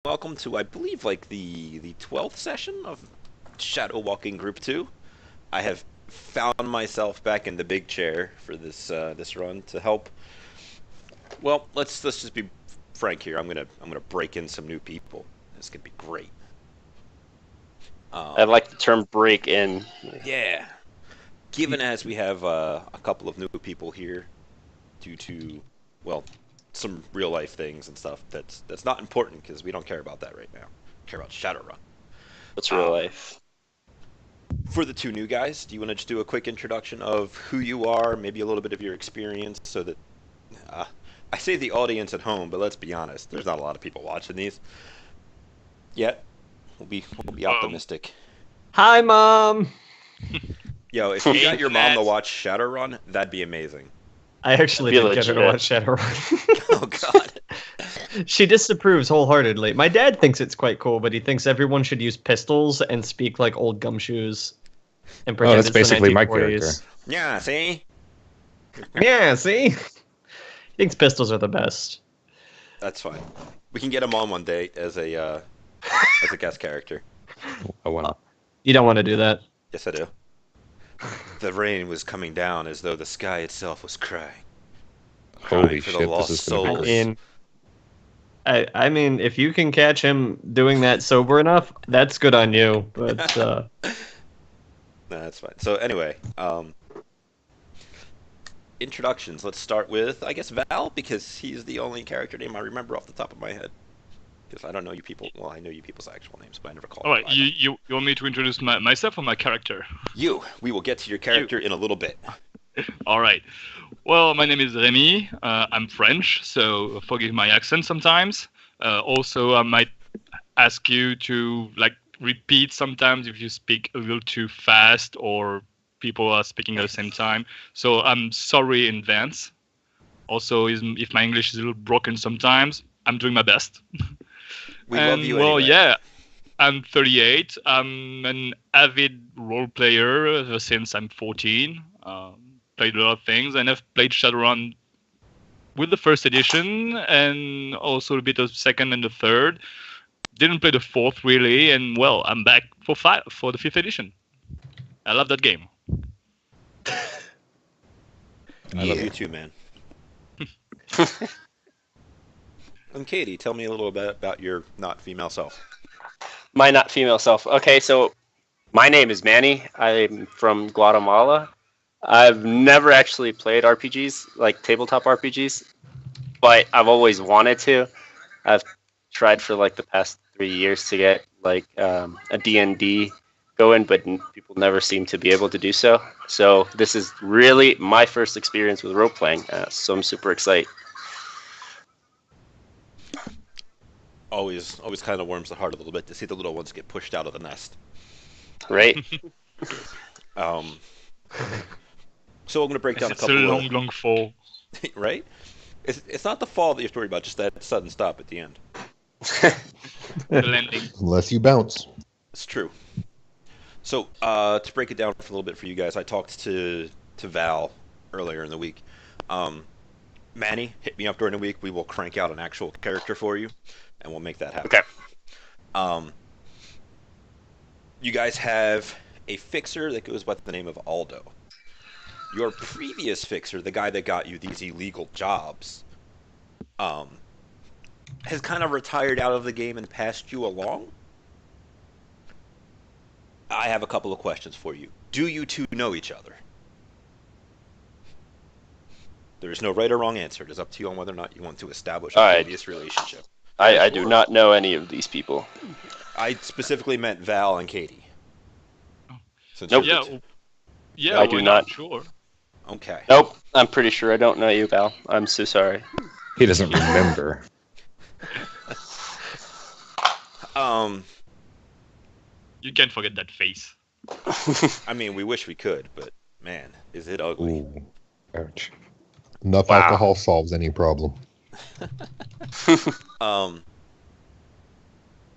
welcome to, I believe, like the 12th session of ShadowWalking Group 2. I have found myself back in the big chair for this run to help. Well, let's just be frank here. I'm gonna break in some new people. This could be great. I like the term break in. Yeah. Given as we have a couple of new people here due to, well, some real life things and stuff that's not important because we don't care about that right now. We care about Shadowrun. What's real life? For the two new guys, do you want to just do a quick introduction of who you are, maybe a little bit of your experience, so that I say the audience at home, but let's be honest, there's not a lot of people watching these yet. We'll be optimistic. Hi, Mom! Yo, if you got your mom to watch Shadowrun, that'd be amazing. I actually did get her to watch Shadowrun. Oh, God. She disapproves wholeheartedly. My dad thinks it's quite cool, but he thinks everyone should use pistols and speak like old gumshoes. And pretend that's it's the basically my 1940s. character. Yeah, see? Yeah, see? He thinks pistols are the best. That's fine. We can get him on one day as a guest character. I want. You don't want to do that. Yes, I do. The rain was coming down as though the sky itself was crying. Holy for the shit! lost This is gonna souls. be great. I mean, if you can catch him doing that sober enough, that's good on you. But No, that's fine. So anyway, introductions. Let's start with, I guess, Val, because he's the only character name I remember off the top of my head. Because I don't know you people. Well, I know you people's actual names, but I never call. All right, you want me to introduce myself or my character? You. We will get to your character in a little bit. All right. Well, my name is Remy. I'm French, so forgive my accent sometimes. Also, I might ask you to repeat sometimes if you speak a little too fast or people are speaking at the same time. So I'm sorry in advance. Also, if my English is a little broken sometimes, I'm doing my best. We love you well, anyway. yeah. I'm 38. I'm an avid role player ever since I'm 14. Played a lot of things, and I've played Shadowrun with the first edition, and also a bit of second and the third. Didn't play the fourth really, and well, I'm back for the fifth edition. I love that game. I love you too, man. And Katie, tell me a little bit about your not female self. My not female self. Okay, so my name is Manny. I'm from Guatemala. I've never actually played RPGs, like tabletop RPGs, but I've always wanted to. I've tried for like the past 3 years to get like a D&D going, but people never seem to be able to do so. So this is really my first experience with role playing, so I'm super excited. Always kind of warms the heart a little bit to see the little ones get pushed out of the nest. Right? So I'm going to break down a It's couple a of... long, long fall. Right? It's not the fall that you have to worry about, just that sudden stop at the end. The landing. Unless you bounce. It's true. So, to break it down for a little bit for you guys, I talked to Val earlier in the week. Manny, hit me up during the week. We will crank out an actual character for you, and we'll make that happen. Okay. You guys have a fixer that goes by the name of Aldo. Your previous fixer, the guy that got you these illegal jobs, has kind of retired out of the game and passed you along. I have a couple of questions for you. Do you two know each other? There is no right or wrong answer. It is up to you on whether or not you want to establish a previous relationship. I do not know any of these people. I specifically meant Val and Katie. Since Nope. you're the two. Yeah, I do why not. Sure. Okay. Nope, I'm pretty sure I don't know you, Val. I'm so sorry. He doesn't remember. You can't forget that face. I mean, we wish we could, but man, is it ugly. Ooh, ouch. Enough Wow. alcohol solves any problem.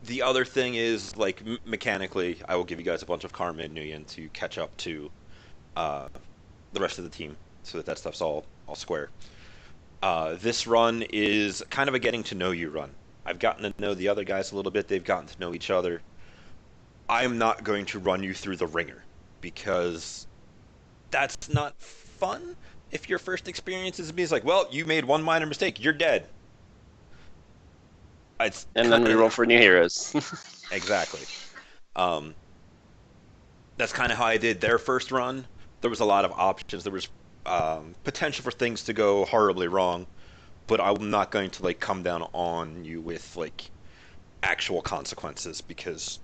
The other thing is, like, mechanically, I will give you guys a bunch of karma and Nuyen to catch up to the rest of the team, so that stuff's all square. This run is kind of a getting to know you run. I've gotten to know the other guys a little bit. They've gotten to know each other. I'm not going to run you through the ringer because that's not fun. If your first experience is me, it's like, well, you made one minor mistake, you're dead. It's And then we roll for new heroes. exactly. Um, that's kind of how I did their first run. There was a lot of options. There was potential for things to go horribly wrong, but I'm not going to like come down on you with like actual consequences because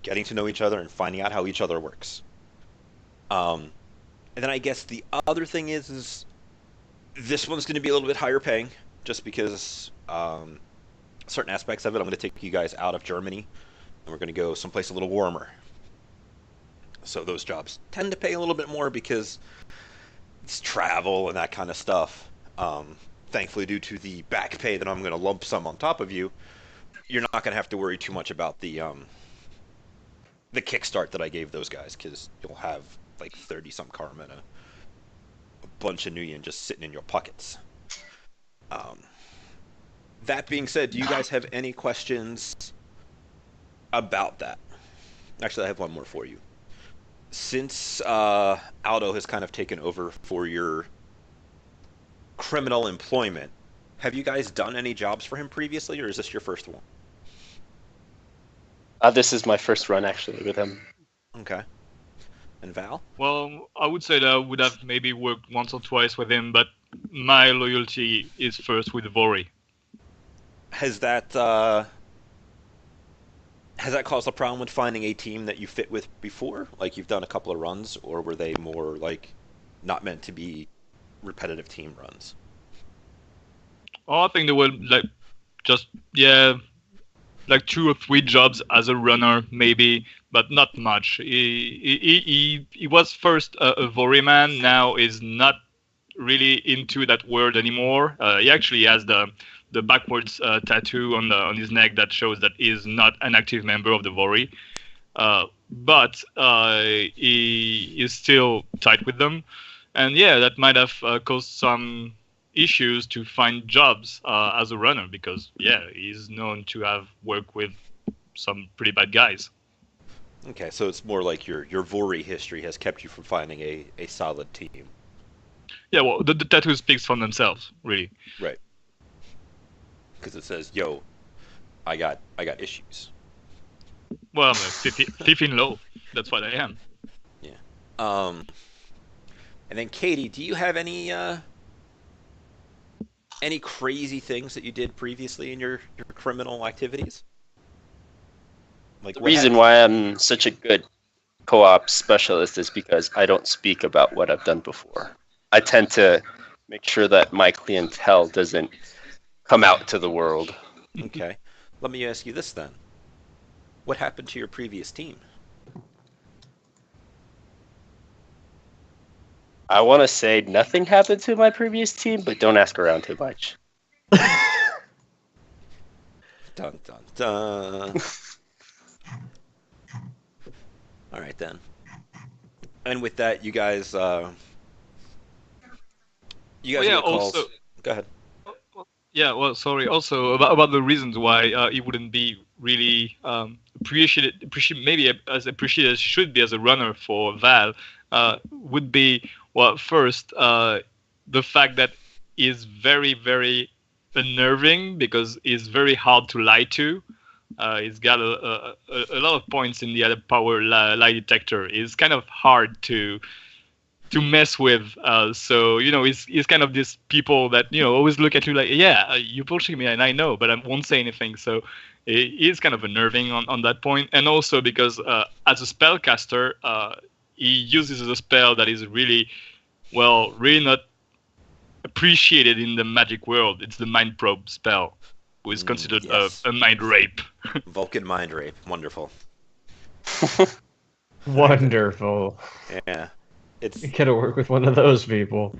getting to know each other and finding out how each other works. And then I guess the other thing is this one's going to be a little bit higher paying, just because certain aspects of it. I'm going to take you guys out of Germany, and we're going to go someplace a little warmer. So those jobs tend to pay a little bit more because it's travel and that kind of stuff. Thankfully, due to the back pay that I'm going to lump sum on top of you, you're not going to have to worry too much about the kickstart that I gave those guys, because you'll have like 30 some karma and a bunch of new yen just sitting in your pockets. That being said, do you guys have any questions about that? Actually, I have one more for you. Since Aldo has kind of taken over for your criminal employment, have you guys done any jobs for him previously, or is this your first one? This is my first run actually with him. Okay. And Val? Well, I would say that I would have maybe worked once or twice with him, but my loyalty is first with Vori. Has that caused a problem with finding a team that you fit with before? Like you've done a couple of runs, or were they more like not meant to be repetitive team runs? Oh, I think they were like just like 2 or 3 jobs as a runner maybe, but not much. He was first a Vori man, now is not really into that word anymore. He actually has the backwards tattoo on his neck that shows that he's not an active member of the Vori. But he is still tight with them. And yeah, that might have caused some issues to find jobs as a runner, because yeah, he's known to have worked with some pretty bad guys. Okay, so it's more like your Vori history has kept you from finding a solid team. Yeah, well, the tattoos speaks for themselves, really. Right. Because it says, "Yo, I got issues." Well, I'm a thief in law. That's what I am. Yeah. And then Katie, do you have any crazy things that you did previously in your criminal activities? Like The reason why I'm such a good co-op specialist is because I don't speak about what I've done before. I tend to make sure that my clientele doesn't come out to the world. Okay. Let me ask you this then. What happened to your previous team? I want to say nothing happened to my previous team, but don't ask around too much. Dun dun dun. All right then. And with that, you guys Well, yeah, make calls. also, Go ahead. yeah, well, sorry. Also, about the reasons why he wouldn't be really maybe as appreciated as should be as a runner for Val, would be, well, first, the fact that he's very, very unnerving because he's very hard to lie to. He's got a lot of points in the other power lie detector. It's kind of hard to mess with. So he's kind of this people that always look at you like, yeah, you bullshit me, and I know, but I won't say anything. So it is kind of unnerving on that point. And also because as a spellcaster, he uses a spell that is really not appreciated in the magic world. It's the mind probe spell, which is considered yes. a mind rape. Vulcan mind rape. Wonderful. Wonderful. Yeah. It's. You gotta work with one of those people.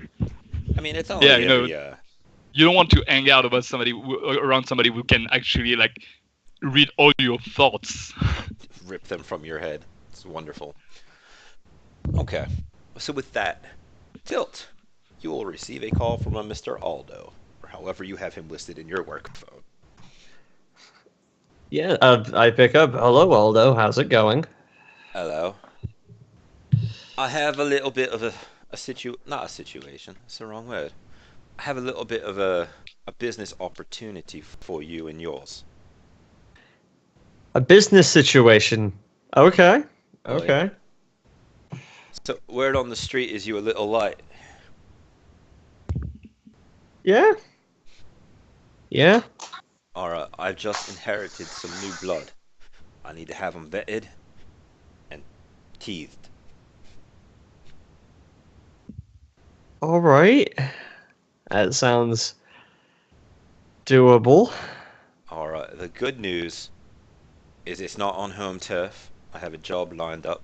I mean, it's only Yeah, every. You don't want to hang out around somebody who can actually like read all your thoughts. Rip them from your head. It's wonderful. Okay. So with that, Tilt, you will receive a call from a Mr. Aldo, or however you have him listed in your work phone. Yeah, I pick up. Hello, Aldo. How's it going? Hello. I have a little bit of not a situation, that's the wrong word. I have a little bit of a business opportunity for you and yours. A business situation. Okay. Oh yeah. Okay. So word on the street is you a little light. Yeah. Yeah. Alright, I've just inherited some new blood. I need to have them vetted and teethed. All right. That sounds doable. Alright, the good news is it's not on home turf. I have a job lined up.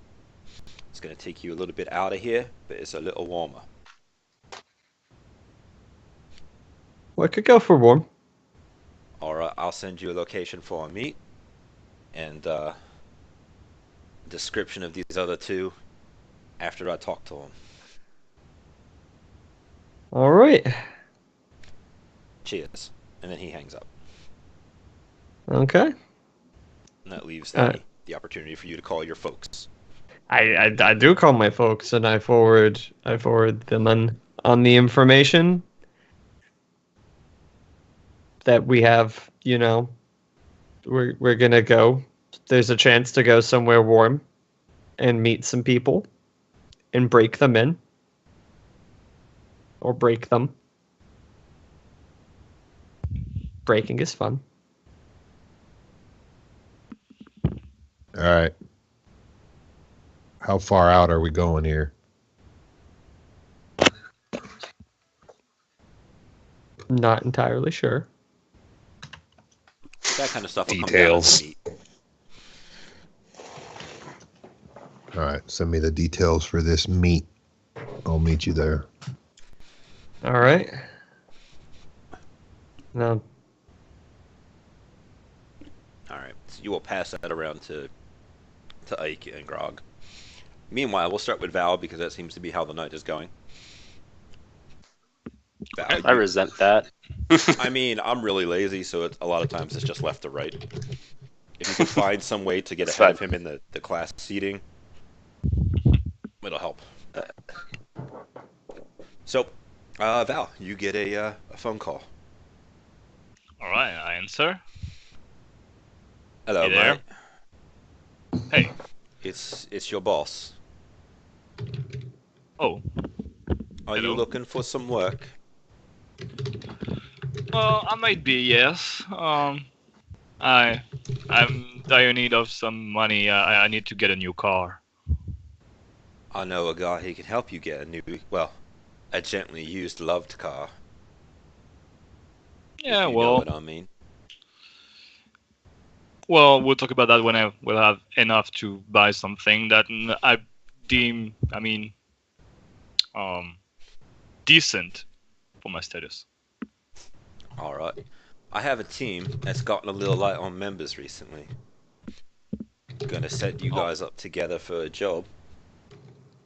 It's going to take you a little bit out of here, but it's a little warmer. Well, I could go for warm. Alright, I'll send you a location for a meet and description of these other two after I talk to them. All right. Cheers. And then he hangs up. Okay. And that leaves Uh, the opportunity for you to call your folks. I do call my folks and I forward them on the information that we have. You know, we're gonna go. There's a chance to go somewhere warm and meet some people and break them in or break them. Breaking is fun. All right. How far out are we going here? Not entirely sure. That kind of stuff will Details. come down at the meet. All right. Send me the details for this meet. I'll meet you there. All right. Now, Alright, so you will pass that around to Ike and Grog. Meanwhile, we'll start with Val because that seems to be how the night is going. Val, I resent that. I mean, I'm really lazy, so a lot of times it's just left to right. If you can find some way to get It's ahead of fine. him in the class seating, it'll help. So, Val, you get a phone call. All right, I answer. Hello, Hey there. mate. Hey. It's your boss. Oh. Are you Hello. looking for some work? Well, I might be. Yes. I'm in need of some money. I need to get a new car. I know a guy who can help you get a gently used loved car. Yeah. If you know Well. what I mean. Well, we'll talk about that when I will have enough to buy something that I deem, um, decent for my status. Alright. I have a team that's gotten a little light on members recently. Gonna set you Oh. guys up together for a job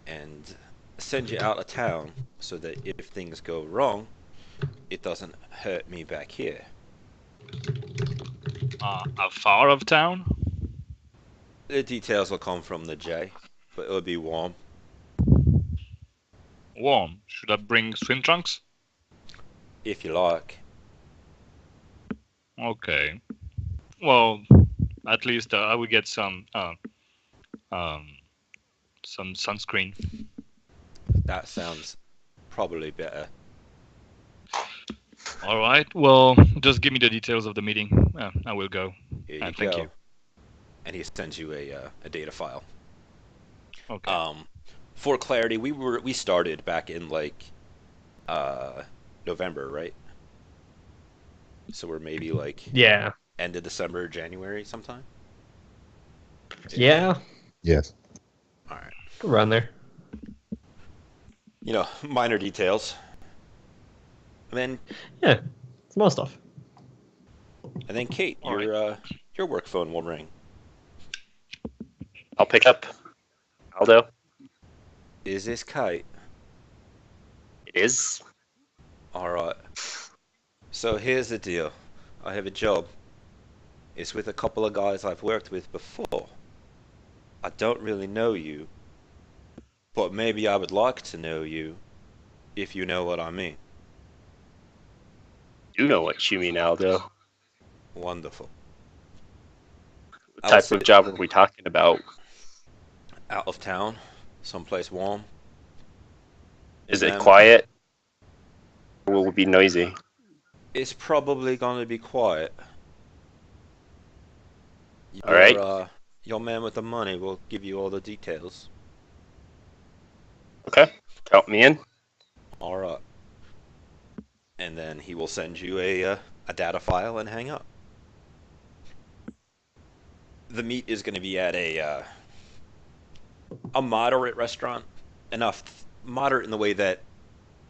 and send you out of town so that if things go wrong, it doesn't hurt me back here. How far of town? The details will come from the J, but it'll be warm. Warm. Should I bring swim trunks? If you like. Okay. Well, at least I will get some sunscreen. That sounds probably better. All right. Well, just give me the details of the meeting. I will go. Here you Thank go. you. And he sends you a data file. Okay. For clarity, we started back in like November, right? So we're maybe like yeah. end of December, January sometime. Yeah. Yes. All right. Around there. You know, minor details. And then Yeah. Small stuff. Kate, All right. your work phone will ring. I'll pick up. Aldo. Is this Kate? It is. All right. So here's the deal. I have a job. is with a couple of guys I've worked with before. I don't really know you, but maybe I would like to know you, if you know what I mean. You know what you mean, Aldo. Wonderful. What I would type say of job are we talking about? out of town, someplace warm. Is it Them- quiet? Or will it be noisy? It's probably going to be quiet. All right. Your man with the money will give you all the details. Okay. Count me in. All right. And then he will send you a data file and hang up. The meet is going to be at a moderate restaurant, enough moderate in the way that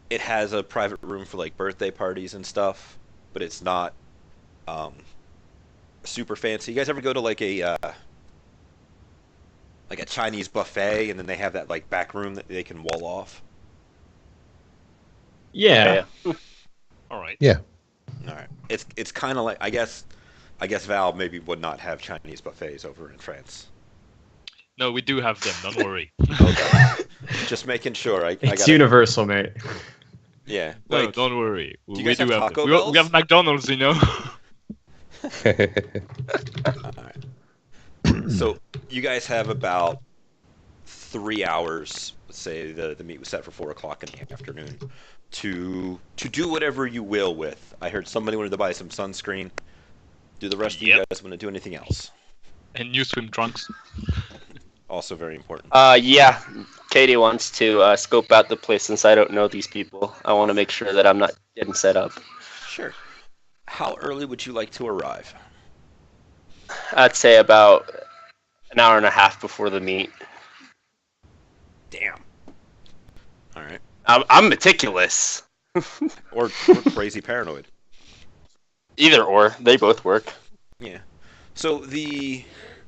it has a private room for like birthday parties and stuff, but it's not super fancy. You guys ever go to like a Chinese buffet and then they have that like back room that they can wall off? Yeah. All right. Yeah. All right. It's kind of like I guess Val maybe would not have Chinese buffets over in France. No, we do have them. Don't worry. Okay. Just making sure. I It's gotta, universal, mate. yeah. No, Like, don't worry. you We guys do have have Taco them. We Bells? have McDonald's, you know. Alright. So you guys have about 3 hours. Let's say the meet was set for 4 o'clock in the afternoon to do whatever you will with. I heard somebody wanted to buy some sunscreen. Do the rest of you Yep. guys want to do anything else? And new swim trunks. Also very important. Yeah. Katie wants to scope out the place since I don't know these people. I want to make sure that I'm not getting set up. Sure. How early would you like to arrive? I'd say about an hour and a half before the meet. Damn. All right. I'm meticulous. Or crazy paranoid. Either or, they both work. Yeah. So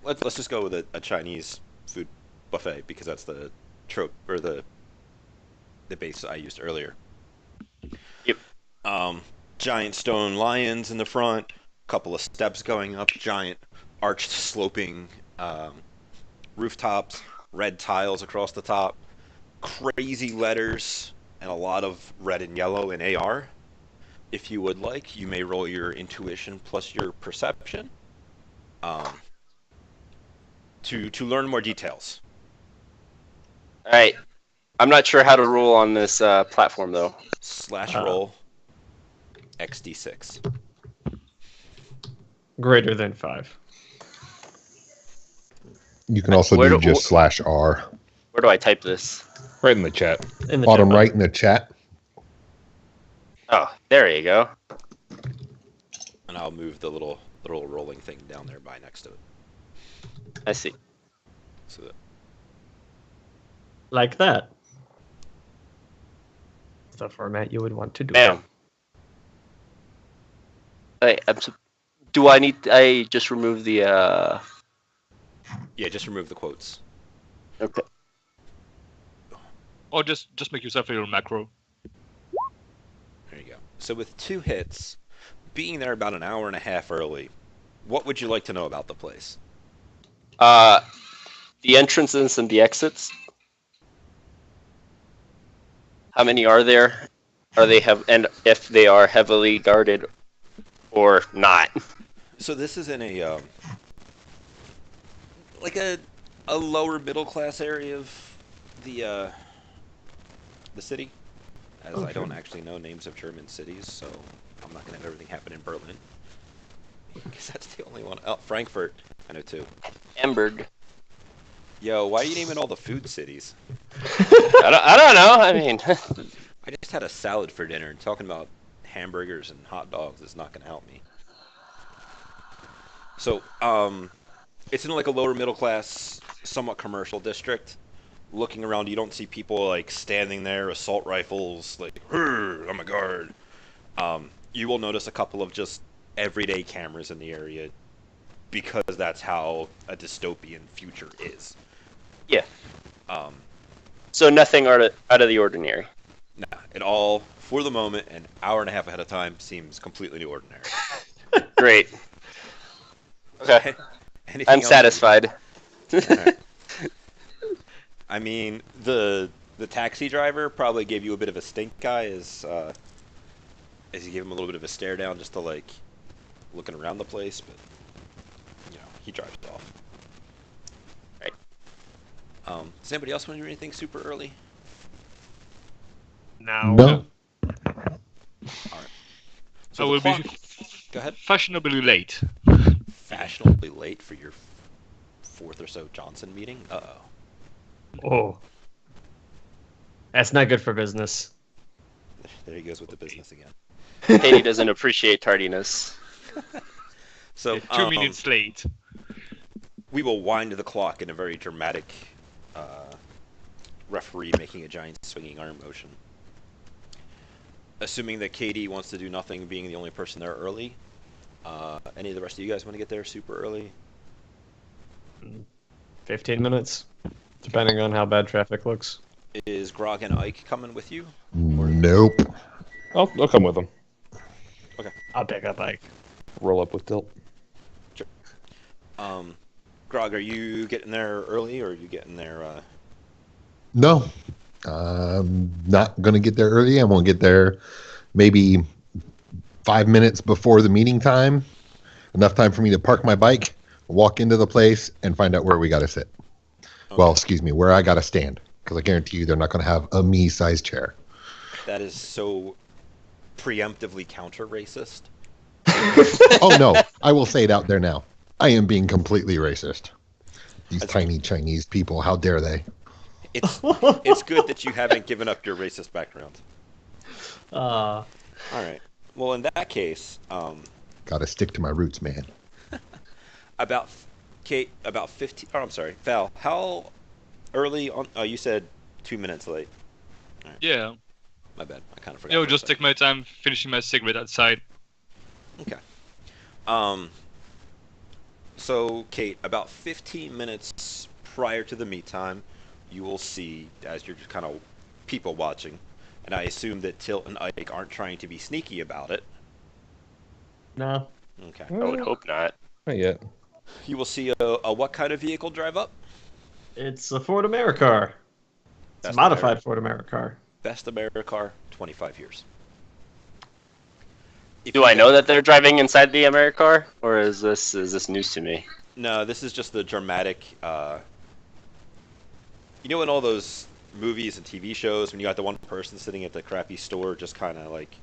let's just go with a Chinese food buffet because that's the trope or the base I used earlier. Yep. Giant stone lions in the front, couple of steps going up, giant arched sloping rooftops, red tiles across the top, crazy letters, and a lot of red and yellow in AR. If you would like, you may roll your intuition plus your perception to learn more details. All right. I'm not sure how to roll on this platform though. Slash roll XD6. Greater than 5. You can also Where do do- just slash R. Where do I type this? Right in the chat. In the Bottom chat right in the chat. Oh, there you go. And I'll move the little rolling thing down there by next to it. I see. So that, Like that. It's the format you would want to do. Bam. Do I need? I just remove the. yeah, just remove the quotes. Okay. Or just make yourself a little macro. There you go. So with 2 hits, being there about an hour and a half early, what would you like to know about the place? The entrances and the exits. How many are there? Are they and if they are heavily guarded or not? So this is in a like a lower middle class area of the city, as I don't actually know names of German cities, so I'm not gonna have everything happen in Berlin. Because that's the only one. Oh, Frankfurt, I know too. Hamburg. Yo, why are you naming all the food cities? I don't know. I mean, I just had a salad for dinner, and talking about hamburgers and hot dogs is not gonna help me. So, it's in like a lower middle class, somewhat commercial district. Looking around, you don't see people like standing there, assault rifles, like, I'm a guard. You will notice a couple of just everyday cameras in the area because that's how a dystopian future is. yeah. So nothing out of the ordinary. Nah, it all, for the moment, an hour and a half ahead of time, seems completely ordinary. Great. Okay. Anything I'm else? satisfied. Alright. I mean, the taxi driver probably gave you a bit of a stink eye as you gave him a little bit of a stare down just to like looking around the place, but he drives off. Right. Does anybody else want to do anything super early? No. So I the will clock. be Go ahead. fashionably late. Fashionably late for your fourth or so Johnson meeting. Oh. That's not good for business. There he goes with the business again. Katie doesn't appreciate tardiness. So 2 minutes late. we will wind the clock in a very dramatic referee making a giant swinging arm motion. Assuming that Katie wants to do nothing, being the only person there early. Any of the rest of you guys want to get there super early? 15 minutes, depending on how bad traffic looks. Is Grog and Ike coming with you? Nope. I'll come with them. I'll pick up Ike. Roll up with Tilt. Grog, are you getting there early, or are you getting there? No. I'm not going to get there early. I'm going to get there maybe 5 minutes before the meeting time. Enough time for me to park my bike, walk into the place, and find out where we got to sit. Okay. Well, excuse me, where I got to stand. Because I guarantee you they're not going to have a me-sized chair. That is so preemptively counter-racist. Oh, no. I will say it out there now. I am being completely racist. These tiny Chinese people, how dare they? It's good that you haven't given up your racist background. Uh, All right. Well, in that case, Got to stick to my roots, man. about 15. Oh, I'm sorry, Val. How early on? Oh, you said 2 minutes late. Yeah. My bad. I kind of forgot. for a Just second. take my time finishing my cigarette outside. Okay. So, Kate, about 15 minutes prior to the meet time, you will see, as you're just kind of people watching, and I assume that Tilt and Ike aren't trying to be sneaky about it. no. Okay. I would hope not. Not yet. You will see a what kind of vehicle drive up? It's a Ford Americar. It's a Best modified Ford Americar. Best Americar, 25 years. If Do you I know guys- that they're driving inside the Americar, or is this news to me? No, this is just the dramatic. You know, in all those movies and TV shows, when you got the one person sitting at the crappy store, just kind of like,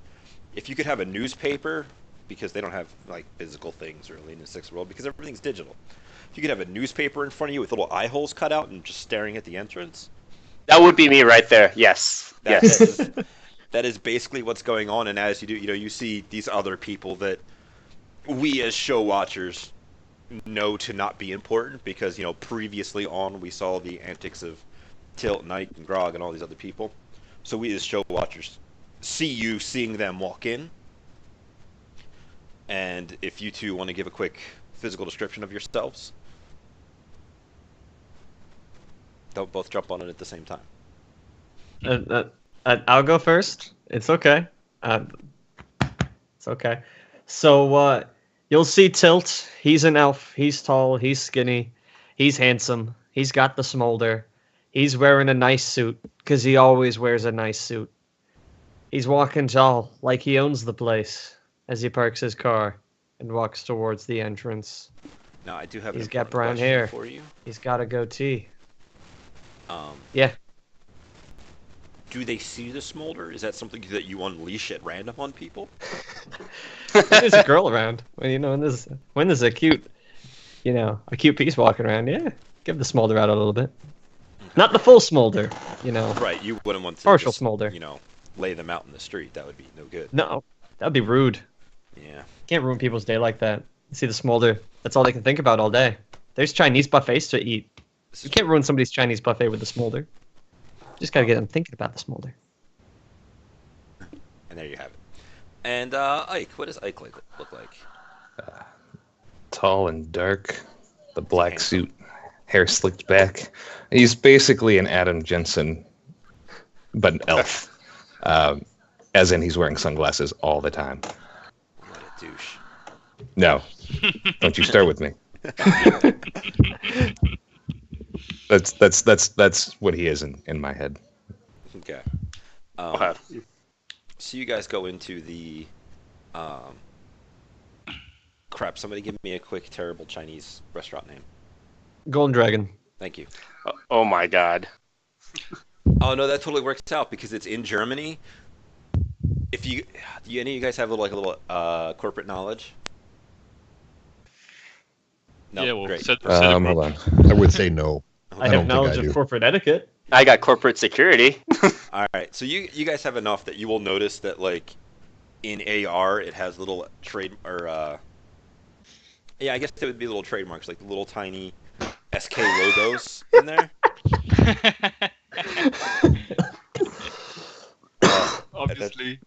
if you could have a newspaper, because they don't have like physical things really in the sixth world, because everything's digital. If you could have a newspaper in front of you with little eye holes cut out and just staring at the entrance, That would be me right there. Yes. that Yes. is, that is basically what's going on. And as you do, you see these other people that we as show watchers know to not be important, because previously on we saw the antics of Tilt, Knight, and Grog, and all these other people. So we as show watchers see you seeing them walk in, and if you two want to give a quick physical description of yourselves, don't both jump on it at the same time. I'll go first. It's okay. It's okay. So you'll see Tilt. He's an elf. He's tall. He's skinny. He's handsome. He's got the smolder. He's wearing a nice suit, because he always wears a nice suit. He's walking tall, like he owns the place, as he parks his car and walks towards the entrance. Now, I do have an He's got important brown question hair. for you. He's got a goatee. Um, Yeah. Do they see the smolder? Is that something that you unleash at random on people? When there's a girl around, when there's a cute piece walking around, yeah, give the smolder out a little bit. Not the full smolder, Right, you wouldn't want to Partial just, smolder. lay them out in the street. That would be no good. No, that'd be rude. Yeah. Can't ruin people's day like that. You see the smolder, that's all they can think about all day. There's Chinese buffets to eat. You can't ruin somebody's Chinese buffet with the smolder. Just gotta get them thinking about the smolder. And there you have it. And Ike, what does Ike look like? Tall and dark, the black Handsome. suit, hair slicked back. He's basically an Adam Jensen, but an elf. As in, he's wearing sunglasses all the time. What a douche. No, don't you start with me. That's what he is in my head. Okay. Okay. So you guys go into the um, crap. Somebody give me a quick, terrible Chinese restaurant name. Golden Dragon. Thank you. Oh my god. Oh no, that totally works out because it's in Germany. If you, do any of you guys have a little corporate knowledge? No, Yeah, well, great. celebrate. Hold on. I would say no. I I have don't think knowledge I of do. corporate etiquette. I got corporate security. All right, so you guys have enough that you will notice that like in AR it has little trade or yeah, I guess it would be little trademarks like little tiny SK logos in there. Obviously.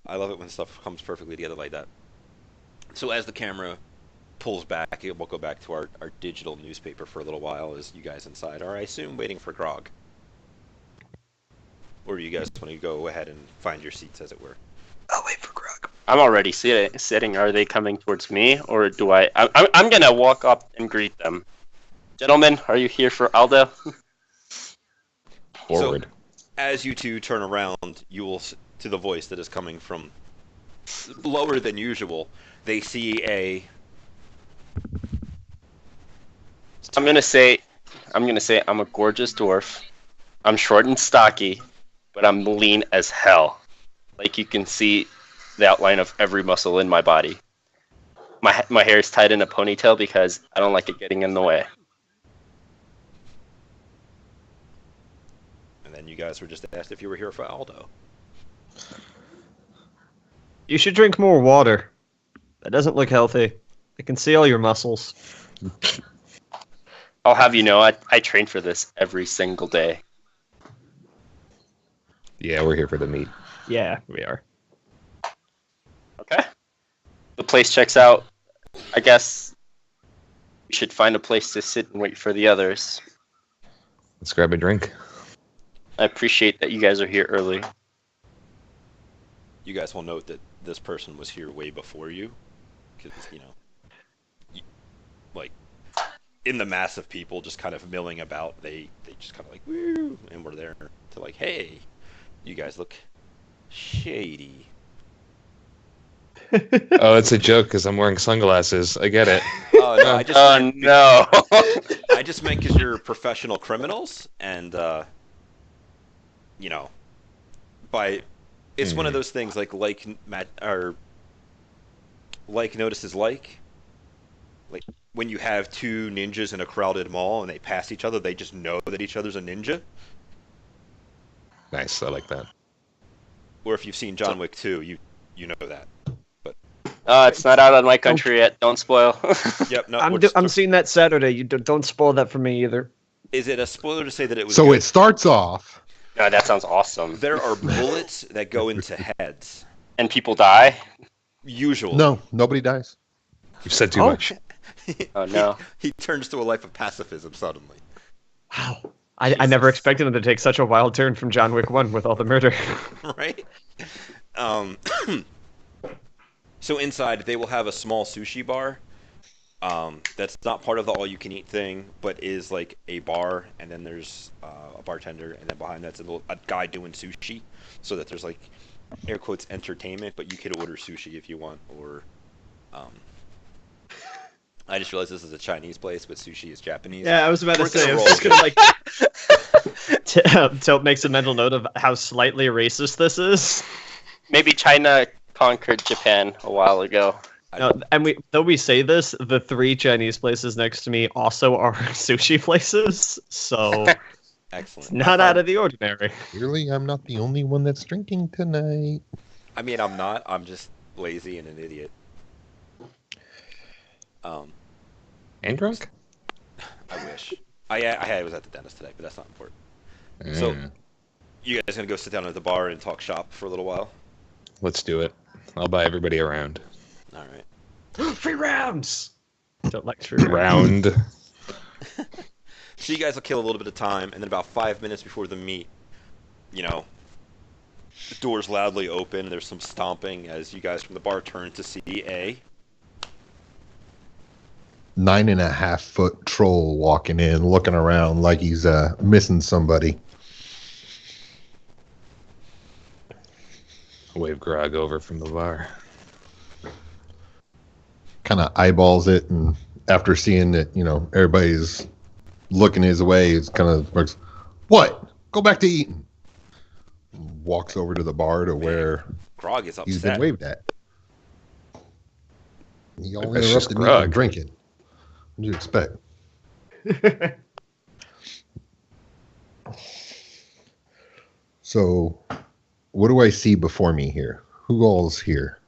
I love it when stuff comes perfectly together like that. So as the camera pulls back, it will go back to our digital newspaper for a little while as you guys inside are, I assume, waiting for grog. Or you guys want to go ahead and find your seats, as it were? I'll wait for grog. I'm already sitting. Are they coming towards me, or do I'm gonna walk up and greet them. Gentlemen, are you here for Aldo? Forward. So, as you two turn around, you will to the voice that is coming from lower than usual. They see a. I'm gonna say I'm a gorgeous dwarf. I'm short and stocky, but I'm lean as hell. Like you can see the outline of every muscle in my body. My hair is tied in a ponytail because I don't like it getting in the way. And then you guys were just asked if you were here for Aldo. You should drink more water. That doesn't look healthy. I can see all your muscles. I'll have you know, I train for this every single day. Yeah, we're here for the meat. Yeah, we are. Okay. The place checks out. I guess we should find a place to sit and wait for the others. Let's grab a drink. I appreciate that you guys are here early. You guys will note that this person was here way before you, because like in the mass of people just kind of milling about, they just kind of like woo, and we're there to like, hey, you guys look shady. Oh, it's a joke because I'm wearing sunglasses. I get it. Oh no, I just meant, no! I just meant because you're professional criminals, and by it's one of those things like notices like when you have two ninjas in a crowded mall and they pass each other, they just know that each other's a ninja. Nice. I like that. Or if you've seen John Wick 2, you know that. It's not out on my country yet. Don't spoil. Yep. No. I'm seeing that Saturday. You don't spoil that for me either. Is it a spoiler to say that it was? So good? it starts off. No, that sounds awesome. There are bullets that go into heads. And people die? Usually. No, nobody dies. You've said too much. Oh no. He turns to a life of pacifism suddenly. Wow. I never expected him to take such a wild turn from John Wick 1 with all the murder. Right? So inside, they will have a small sushi bar. That's not part of the all-you-can-eat thing, but is like a bar, and then there's a bartender, and then behind that's a guy doing sushi, so that there's like air quotes entertainment, but you could order sushi if you want, or I just realized this is a Chinese place, but sushi is Japanese. Yeah, I was about to We're say, I gonna was roll just gonna like Tilt makes a mental note of how slightly racist this is. Maybe China conquered Japan a while ago. No, and though we say this, the 3 Chinese places next to me also are sushi places, so Excellent. not out of the ordinary. Clearly, I'm not the only one that's drinking tonight. I mean, I'm not. I'm just lazy and an idiot. And drunk? I wish. I was at the dentist today, but that's not important. So, you guys gonna go sit down at the bar and talk shop for a little while? Let's do it. I'll buy everybody a round. All right. Free rounds. Don't like free rounds. Round. So you guys will kill a little bit of time, and then about 5 minutes before the meet, the doors loudly open. There's some stomping as you guys from the bar turn to see 9.5 foot troll walking in, looking around like he's missing somebody. Wave Grog over from the bar. Kind of eyeballs it, and after seeing that, everybody's looking his way, it's kind of like, "What? Go back to eating." Walks over to the bar to where Grog is he's been upset. waved at. He all That's just interrupted me from Grog. drinking. What do you expect? So, what do I see before me here? Who all's here?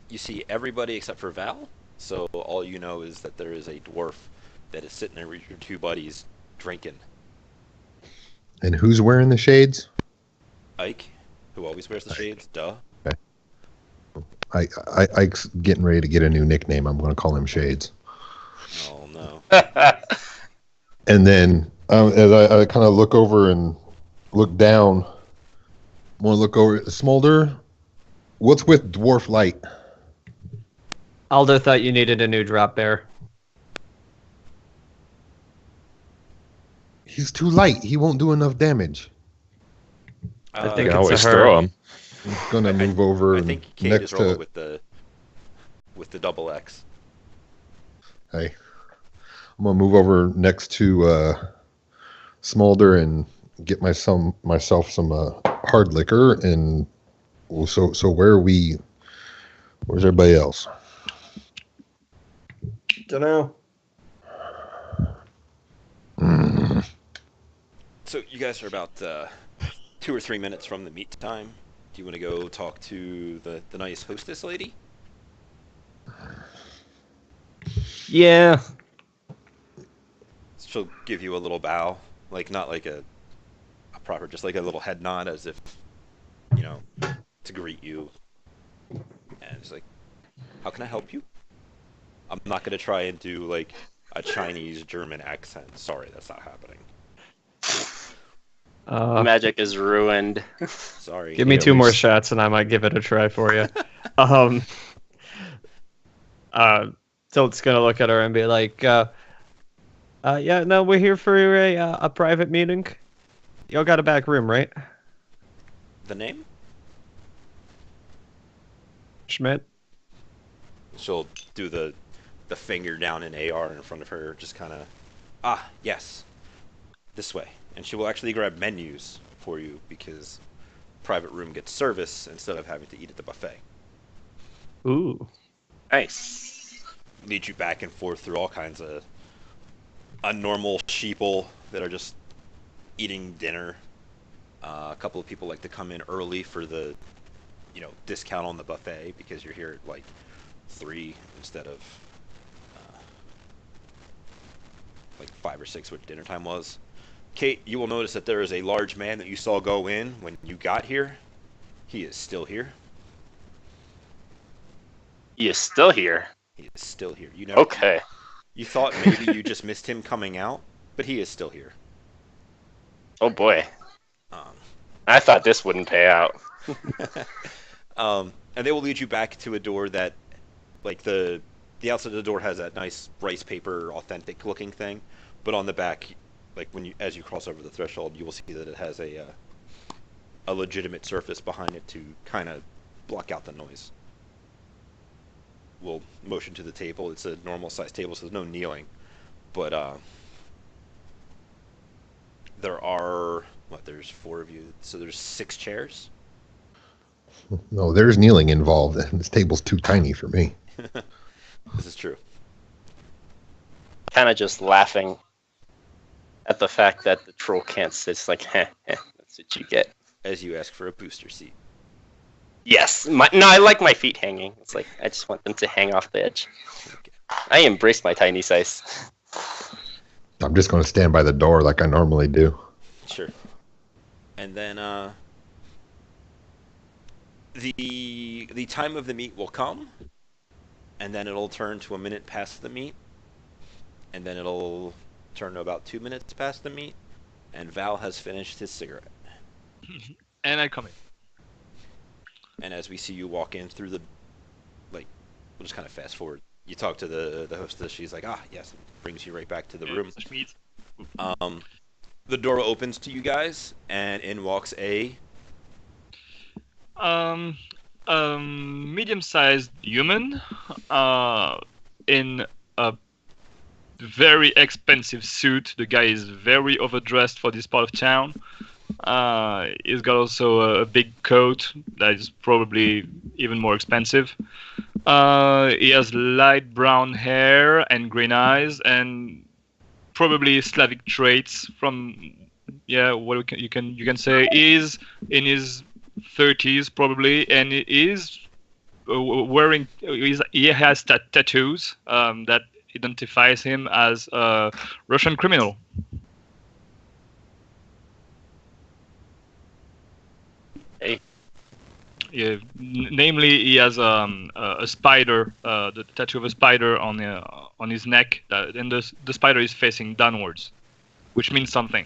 You see everybody except for Val. So all you know is that there is a dwarf that is sitting there with your two buddies drinking. And who's wearing the shades? Ike, who always wears the shades, duh. Ike's getting ready to get a new nickname. I'm going to call him Shades. Oh no. And then as I kind of look over and look down, I want to look over at Smolder. What's with Dwarf Light? Aldo thought you needed a new drop bear. He's too light. He won't do enough damage. I You think can it's always a her. throw him. He's going to move over I think Kate next is rolling to... with the double X. Hey, I'm going to move over next to Smolder and get myself some hard liquor. And so where's everybody else? Dunno. So you guys are about 2 or 3 minutes from the meet time. Do you want to go talk to the nice hostess lady? Yeah. She'll give you a little bow, like not like a proper, just like a little head nod, as if to greet you. And it's like, how can I help you? I'm not gonna try and do like a Chinese German accent. Sorry, that's not happening. Magic is ruined. Sorry. Give me at 2 more least- shots and I might give it a try for you. Tilt's gonna look at her and be like, yeah, no, we're here for a private meeting. Y'all got a back room, right? The name? Schmidt? She'll do the finger down in AR in front of her, just kind of, yes, this way. And she will actually grab menus for you because private room gets service instead of having to eat at the buffet. Ooh. Nice. Lead you back and forth through all kinds of unnormal sheeple that are just eating dinner. A couple of people like to come in early for the, discount on the buffet because you're here at like 3 instead of like 5 or 6, which dinner time was. Kate, you will notice that there is a large man that you saw go in when you got here. He is still here. He is still here. He is still here. Okay. You thought maybe you just missed him coming out, but he is still here. Oh boy. Um, I thought this wouldn't pay out. and they will lead you back to a door that, like the outside of the door has that nice rice paper, authentic looking thing, but on the back, like as you cross over the threshold, you will see that it has a legitimate surface behind it to kind of block out the noise. We'll motion to the table. It's a normal sized table, so there's no kneeling, but there are there's 4 of you, so there's 6 chairs. No, there's kneeling involved. This table's too tiny for me. This is true. Kind of just laughing at the fact that the troll can't sit. It's like, that's what you get. As you ask for a booster seat. Yes. No, I like my feet hanging. It's like, I just want them to hang off the edge. Okay. I embrace my tiny size. I'm just going to stand by the door like I normally do. Sure. And then the time of the meet will come, and then it'll turn to a minute past the meet, and then it'll turn to about 2 minutes past the meet, and Val has finished his cigarette. And I come in. And as we see you walk in through the, we'll just kind of fast forward. you talk to the hostess. She's like, ah, yes, brings you right back to the room. Schmied. Um, the door opens to you guys, and in walks a. Um, medium-sized human, in a very expensive suit. The guy is very overdressed for this part of town. He's got also a big coat that is probably even more expensive. He has light brown hair and green eyes, and probably Slavic traits. From what you can say is in his 30s probably, and he is wearing. He has tattoos that identifies him as a Russian criminal. Hey. Yeah, namely, he has a spider, the tattoo of a spider on his neck, and the spider is facing downwards, which means something.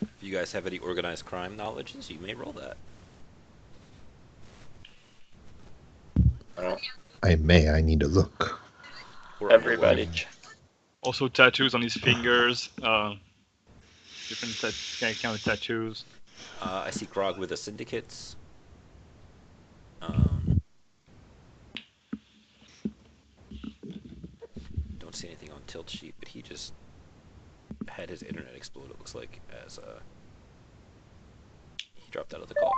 If you guys have any organized crime knowledges, you may roll that. I need to look. Or Everybody. Also, tattoos on his fingers, different kind of tattoos. I see Grog with the syndicates. Don't see anything on Tilt sheet, but he just had his internet explode. It looks like as he dropped out of the call.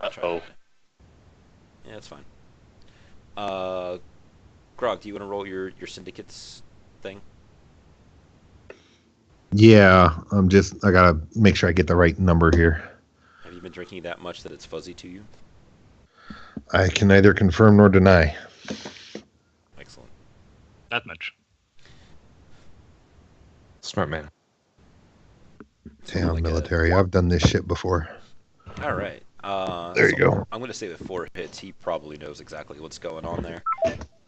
Uh-oh. Yeah, that's fine. Grog, do you want to roll your syndicates thing? Yeah, I gotta make sure I get the right number here. Have you been drinking that much that it's fuzzy to you? I can neither confirm nor deny. Excellent. That much. Smart man. Town Like military. I've done this shit before. All right. There you go. I'm going to say with 4 hits, he probably knows exactly what's going on there.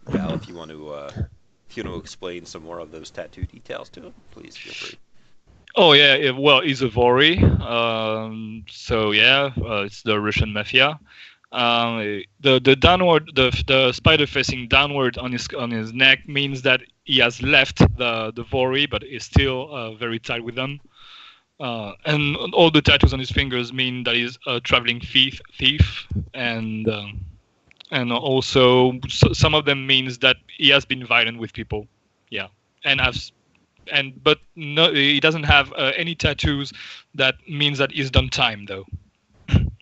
Val, if you want to explain some more of those tattoo details to him, please feel free. Oh yeah, well, he's a Vori, so yeah, it's the Russian mafia. The downward, the spider facing downward on his neck means that he has left the Vori, but is still very tight with them. And all the tattoos on his fingers mean that he's a traveling thief, and also some of them means that he has been violent with people. Yeah, but no, he doesn't have any tattoos that means that he's done time though.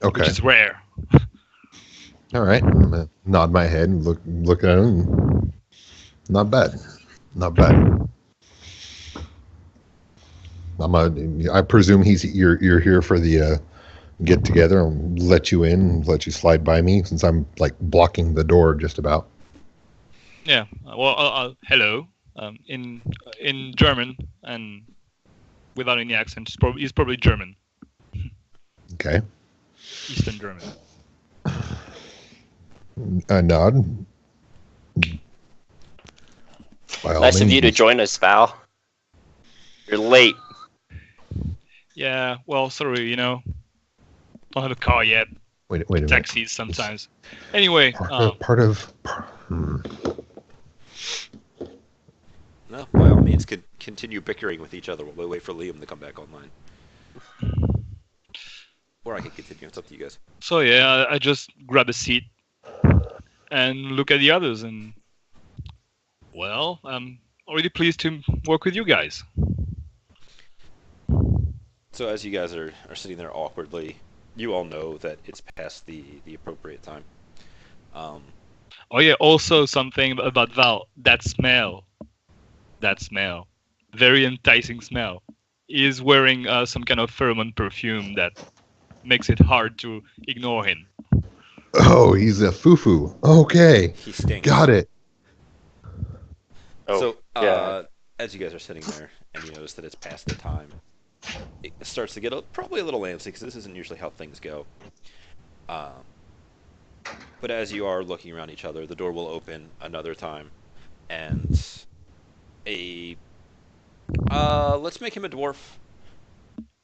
Okay. Which is rare. All right. I'm gonna nod my head and look at him. Not bad. Not bad. I presume you're here for the get together and let you in, let you slide by me since I'm like blocking the door just about. Yeah. Well, hello. In German and without any accent. He's probably German. Okay. Eastern German. I nod. By all Nice of means. you to join us, Val. You're late. Yeah. Well, sorry. Don't have a car yet. Wait a minute. Taxis sometimes. Anyway. Part of. No, by all means, continue bickering with each other while we wait for Liam to come back online. Or I can continue. It's up to you guys. So yeah, I just grab a seat and look at the others, and well, I'm already pleased to work with you guys. So as you guys are sitting there awkwardly, you all know that it's past the appropriate time. Oh yeah, also something about Val. That smell. Very enticing smell. He's wearing some kind of pheromone perfume that makes it hard to ignore him. Oh, he's a foo-foo. Okay. He stinks. Got it. Oh, So, yeah. as you guys are sitting there and you notice that it's past the time, it starts to get probably a little antsy because this isn't usually how things go. But as you are looking around each other, the door will open another time, and let's make him a dwarf.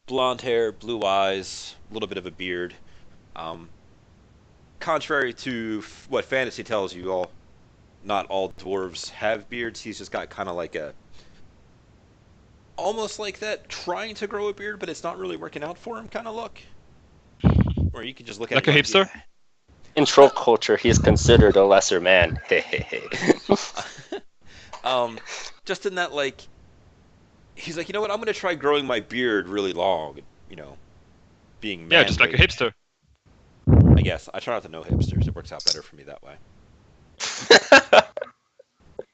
Blonde hair, blue eyes, a little bit of a beard. Contrary to what fantasy tells you all, not all dwarves have beards. He's just got kind of like a, almost like that, trying to grow a beard, but it's not really working out for him kind of look. Where you can just look at Like him a hipster? Yeah. In troll culture, he is considered a lesser man. Just in that, like, he's like, you know what, I'm going to try growing my beard really long, being manly. Yeah, just like a hipster. I guess. I try not to know hipsters. It works out better for me that way.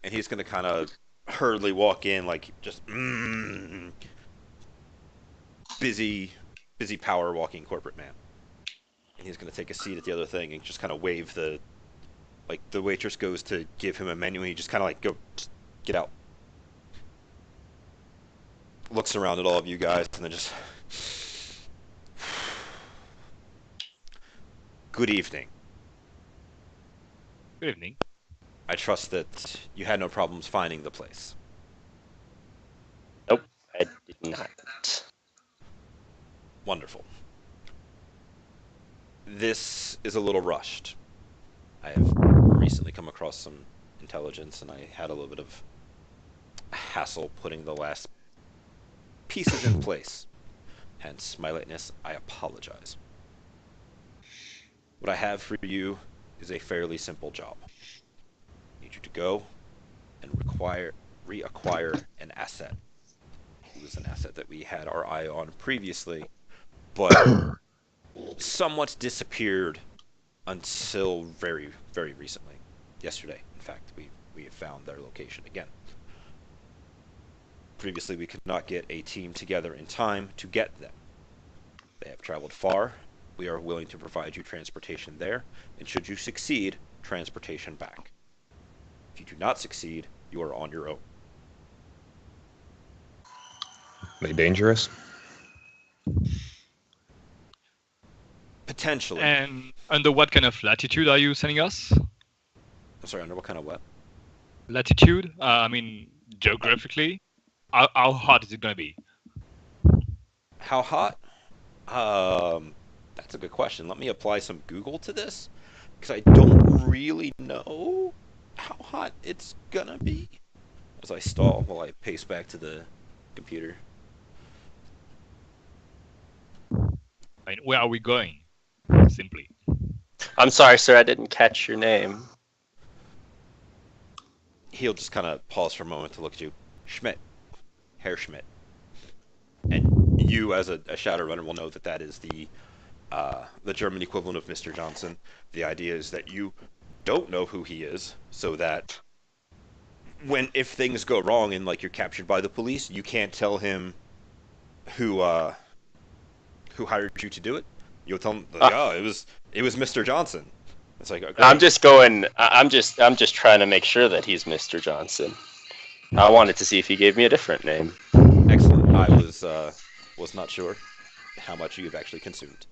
And he's going to kind of hurriedly walk in, like, just, busy power walking corporate man. And he's going to take a seat at the other thing and just kind of wave the waitress goes to give him a menu, and he just kind of like, go, get out. Looks around at all of you guys, and then just, good evening. Good evening. I trust that you had no problems finding the place. Nope, I did not. Wonderful. This is a little rushed. I have recently come across some intelligence, and I had a little bit of hassle putting the last pieces in place. Hence my lateness. I apologize. What I have for you is a fairly simple job. I need you to go and reacquire an asset. It was an asset that we had our eye on previously, but somewhat disappeared until very, very recently. Yesterday, in fact, we have found their location again. Previously, we could not get a team together in time to get them. They have traveled far. We are willing to provide you transportation there, and should you succeed, transportation back. If you do not succeed, you are on your own. They dangerous? Potentially. And under what kind of latitude are you sending us? I'm sorry, under what kind of what? Latitude? I mean, geographically? How hot is it going to be? How hot? That's a good question. Let me apply some Google to this, because I don't really know how hot it's gonna be. As I stall while I pace back to the computer. I mean, where are we going? Simply. I'm sorry, sir, I didn't catch your name. He'll just kind of pause for a moment to look at you. Schmidt. Herr Schmidt. And you, as a Shadowrunner, will know that that is the German equivalent of Mr. Johnson. The idea is that you don't know who he is, so that if things go wrong and like you're captured by the police, you can't tell him who hired you to do it. You'll tell him, oh, it was Mr. Johnson. It's like, okay. I'm just trying to make sure that he's Mr. Johnson. I wanted to see if he gave me a different name. Excellent. I was not sure how much you've actually consumed.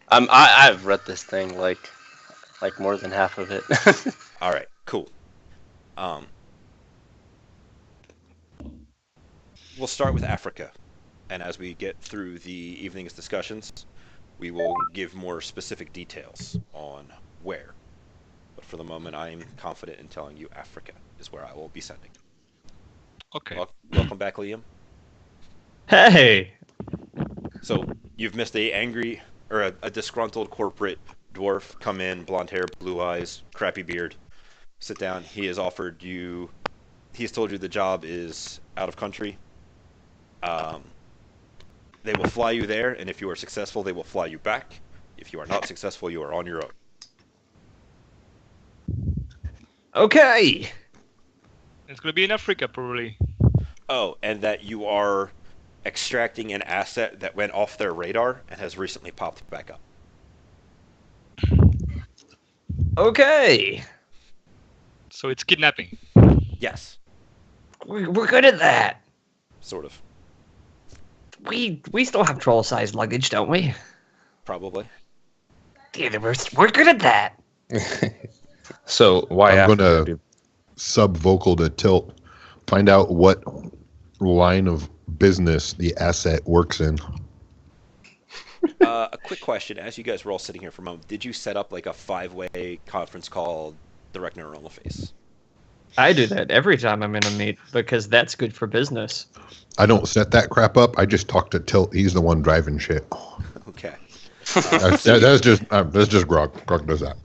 I've read this thing like more than half of it. All right, cool. We'll start with Africa, and as we get through the evening's discussions, we will give more specific details on where. But for the moment, I am confident in telling you Africa is where I will be sending. Okay. Welcome back, Liam. Hey! So you've missed a disgruntled corporate dwarf come in, blonde hair, blue eyes, crappy beard. Sit down. He's told you the job is out of country. They will fly you there, and if you are successful, they will fly you back. If you are not successful, you are on your own. Okay! It's going to be in Africa, probably. Oh, and that you are extracting an asset that went off their radar and has recently popped back up. Okay! So it's kidnapping. Yes, We're good at that. sort of. We still have troll-sized luggage, don't we? Probably. Yeah, we're good at that. So why I'm Africa? gonna sub-vocal to Tilt. Find out what line of business the asset works in. A quick question. As you guys were all sitting here for a moment, did you set up like a 5-way conference call direct neuronal face. I do that every time I'm in a meet because that's good for business. I don't set that crap up. I just talk to Tilt. He's the one driving shit. Okay. That's just Grog. Grog does that.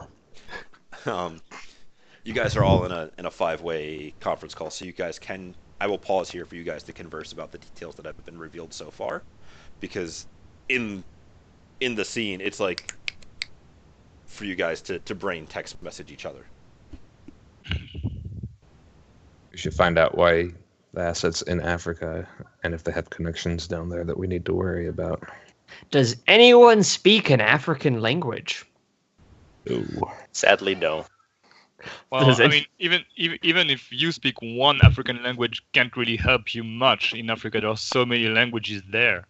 You guys are all in a 5-way conference call, so you guys can. I will pause here for you guys to converse about the details that have been revealed so far, because in the scene, it's like for you guys to brain text message each other. We should find out why the assets in Africa and if they have connections down there that we need to worry about. Does anyone speak an African language? Ooh. Sadly, no. Well, Does I it- mean, even if you speak one African language, can't really help you much in Africa. There are so many languages there.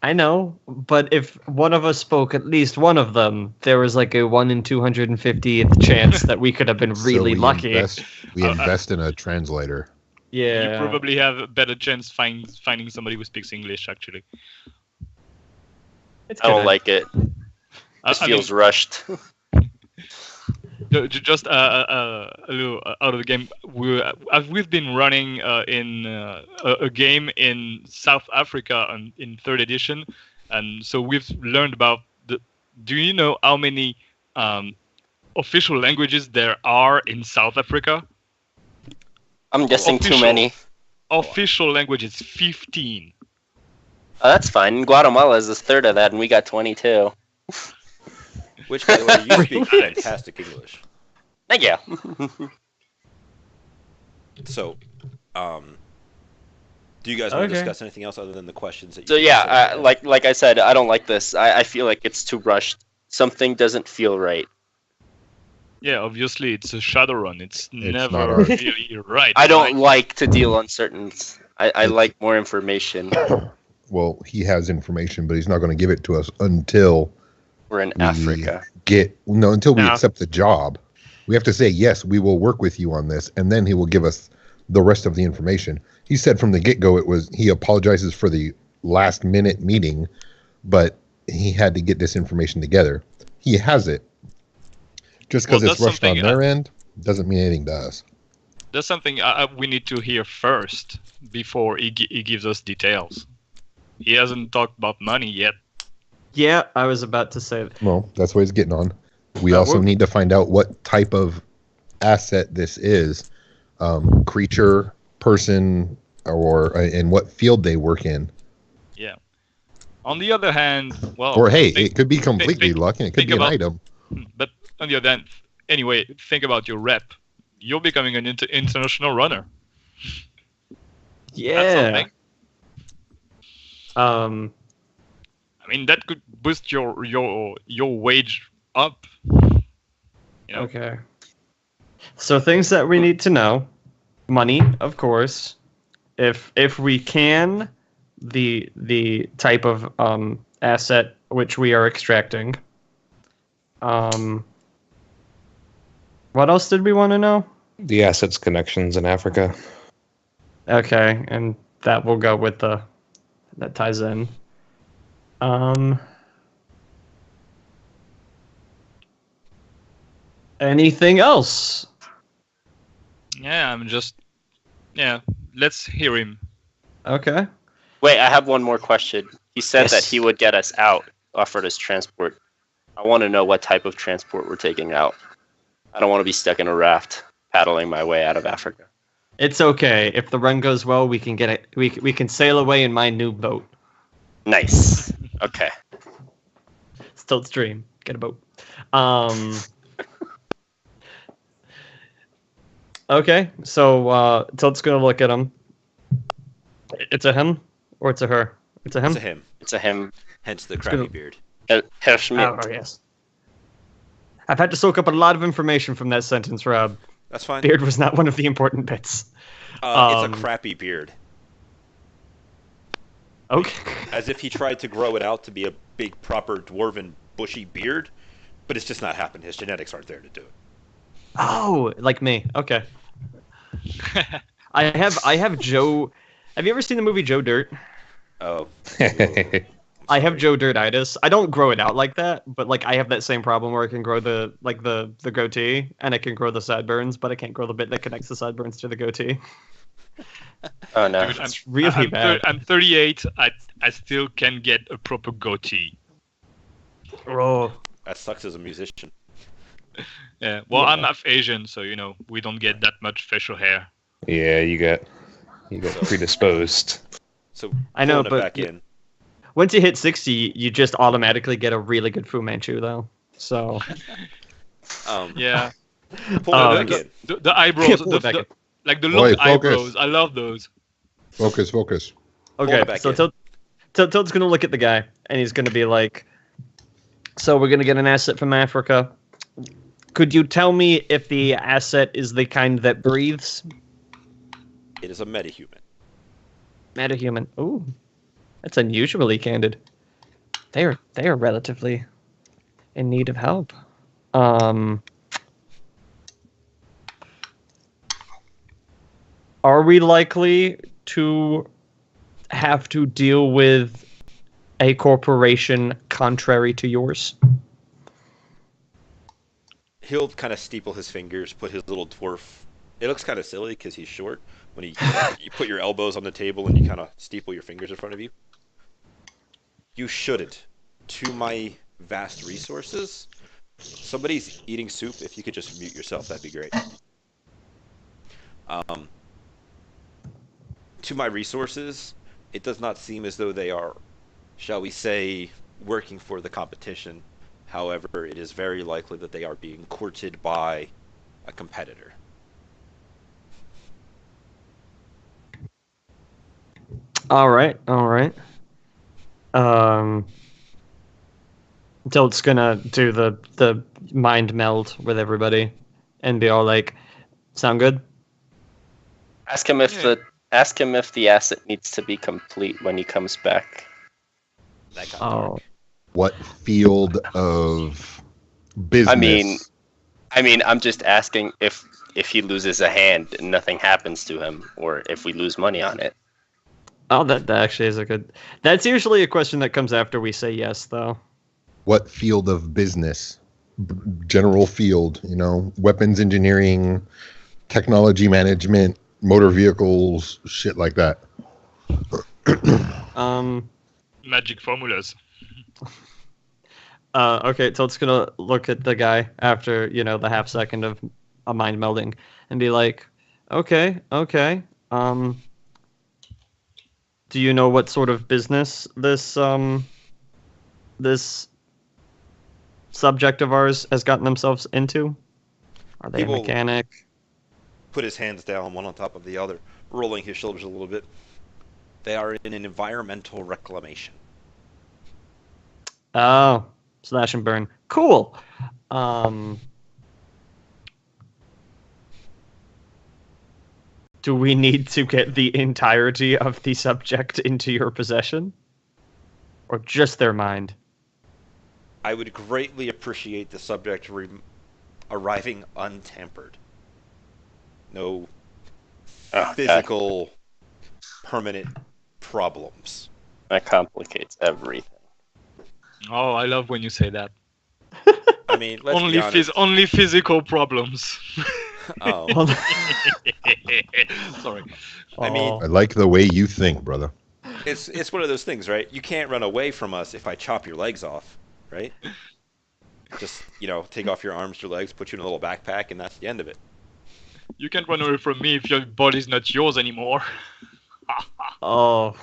I know, but if one of us spoke at least one of them, there was like a 1 in 250th chance that we could have been really So lucky. we invest in a translator. Yeah. You probably have a better chance finding somebody who speaks English. Actually, It's I don't good. like it. I It mean, feels rushed. just a little out of the game. We've been running in a game in South Africa in third edition, and so we've learned about the. Do you know how many official languages there are in South Africa? I'm guessing too Official. many. Official language is 15. Oh, that's fine. Guatemala is a third of that, and we got 22. Which, by the way, you speak Really? fantastic English. Thank you. So, do you guys want to Okay. discuss anything else other than the questions that you So yeah, said? like I said, I don't like this. I feel like it's too rushed. Something doesn't feel right. Yeah, obviously it's a Shadowrun. It's not never ours. really right. I don't right? like to deal uncertain. I like more information. Well, he has information, but he's not going to give it to us until We're in we Africa. until we No. accept the job. We have to say yes, we will work with you on this, and then he will give us the rest of the information. He said from the get-go he apologizes for the last minute meeting, but he had to get this information together. He has it. Just because Well, it's that's rushed on something, their end doesn't mean anything to us. That's something we need to hear first before he gives us details. He hasn't talked about money yet. Yeah, I was about to say that. Well, that's what he's getting on. We Uh, also we're- need to find out what type of asset this is, creature, person, or in what field they work in. Yeah. On the other hand, well, Or hey, think- it could be completely think- luck, and it could think be an about- item. but on the other hand, anyway, think about your rep. You're becoming an international runner. That's Yeah. something. I mean, that could boost your wage up. You know? Okay. So things that we need to know: money, of course. If we can, the type of asset which we are extracting. What else did we want to know? The assets connections in Africa. Okay, and that will go with that ties in. Anything else? Yeah, Yeah, let's hear him. Okay. Wait, I have one more question. He said Yes. that he would get us out, offered us transport. I want to know what type of transport we're taking out. I don't want to be stuck in a raft paddling my way out of Africa. It's okay. If the run goes well, we can get it. We can sail away in my new boat. Nice. Okay. Still its dream. Get a boat. Okay, so Tilt's gonna look at him. It's a him or it's a her? It's a him. It's a him. It's a him. Hence the crappy good. beard. Herr Schmidt. Oh, yes. I've had to soak up a lot of information from that sentence, Rob. That's fine. Beard was not one of the important bits. It's Um, a crappy beard. Okay. As if he tried to grow it out to be a big, proper, dwarven, bushy beard, but it's just not happened. His genetics aren't there to do it. Oh, like me. Okay. I have Joe. Have you ever seen the movie Joe Dirt? Oh, I have sorry. Joe Dirtitis. I don't grow it out like that, but like I have that same problem where I can grow the goatee and I can grow the sideburns, but I can't grow the bit that connects the sideburns to the goatee. Oh no. Dude, It's really bad. I'm 38. I still can get a proper goatee. Oh, That sucks as a musician. Yeah. Well, Yeah. I'm half Asian, so we don't get that much facial hair. Yeah, you got predisposed. So I know, pulling it but back in. once you hit 60, you just automatically get a really good Fu Manchu, though. So, Yeah. Pulling it back in. The eyebrows, Pull it back in. like the Oi, long focus. eyebrows. I love those. Focus, focus. okay, it back so in. Tilt's gonna look at the guy, and he's gonna be like, "So we're gonna get an asset from Africa. Could you tell me if the asset is the kind that breathes?" It is a metahuman. Metahuman. Ooh, that's unusually candid. They are relatively in need of help. Are we likely to have to deal with a corporation contrary to yours? He'll kind of steeple his fingers, put his little dwarf. It looks kind of silly because he's short. When you put your elbows on the table and you kind of steeple your fingers in front of you. You shouldn't. To my vast resources, somebody's eating soup. If you could just mute yourself, that'd be great. To my resources, it does not seem as though they are, shall we say, working for the competition. However, it is very likely that they are being courted by a competitor. All right. Tilt's gonna do the mind meld with everybody, and be all like, "Sound good?" Ask him if Yeah. the asset needs to be complete when he comes back. That got Oh, dark. What field of business? I mean, I'm just asking if he loses a hand and nothing happens to him, or if we lose money on it. oh, that actually is a good. That's usually a question that comes after we say yes, though. What field of business? General field, weapons engineering, technology management, motor vehicles, shit like that. Magic formulas. Okay, Tilt's gonna look at the guy after the half second of a mind melding, and be like, "Okay. Do you know what sort of business this subject of ours has gotten themselves into? Are they He a will- mechanic?" Put his hands down, one on top of the other, rolling his shoulders a little bit. They are in an environmental reclamation. Oh, slash and burn. Cool. Do we need to get the entirety of the subject into your possession? Or just their mind? I would greatly appreciate the subject arriving untampered. No Oh, physical, permanent problems. that complicates everything. Oh, I love when you say that. I mean, let's be honest. Only physical problems. Oh, Sorry. I mean, Oh. I like the way you think, brother. it's one of those things, right? You can't run away from us if I chop your legs off, right? Just, take off your arms, your legs, put you in a little backpack, and that's the end of it. You can't run away from me if your body's not yours anymore. Oh.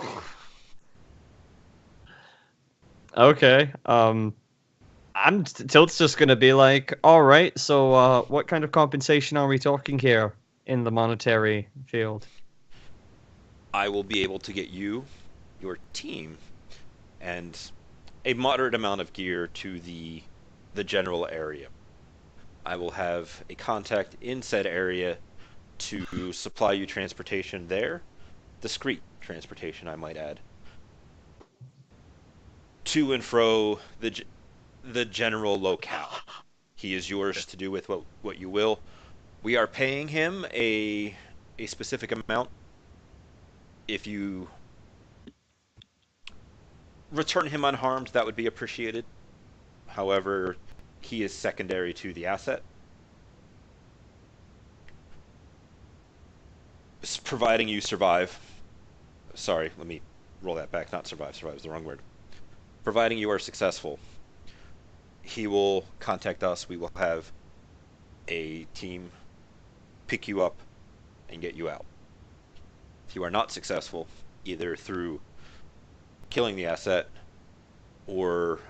Okay. Tilt's just gonna be like, all right. So, what kind of compensation are we talking here in the monetary field? I will be able to get you, your team, and a moderate amount of gear to the general area. I will have a contact in said area to supply you transportation there, discreet transportation, I might add, to and fro the general locale. He is yours to do with what you will. We are paying him a specific amount. If you return him unharmed, that would be appreciated. However, he is secondary to the asset. Providing you survive. Sorry, let me roll that back. Not survive. Survive is the wrong word. Providing you are successful, he will contact us. We will have a team pick you up and get you out. If you are not successful, either through killing the asset or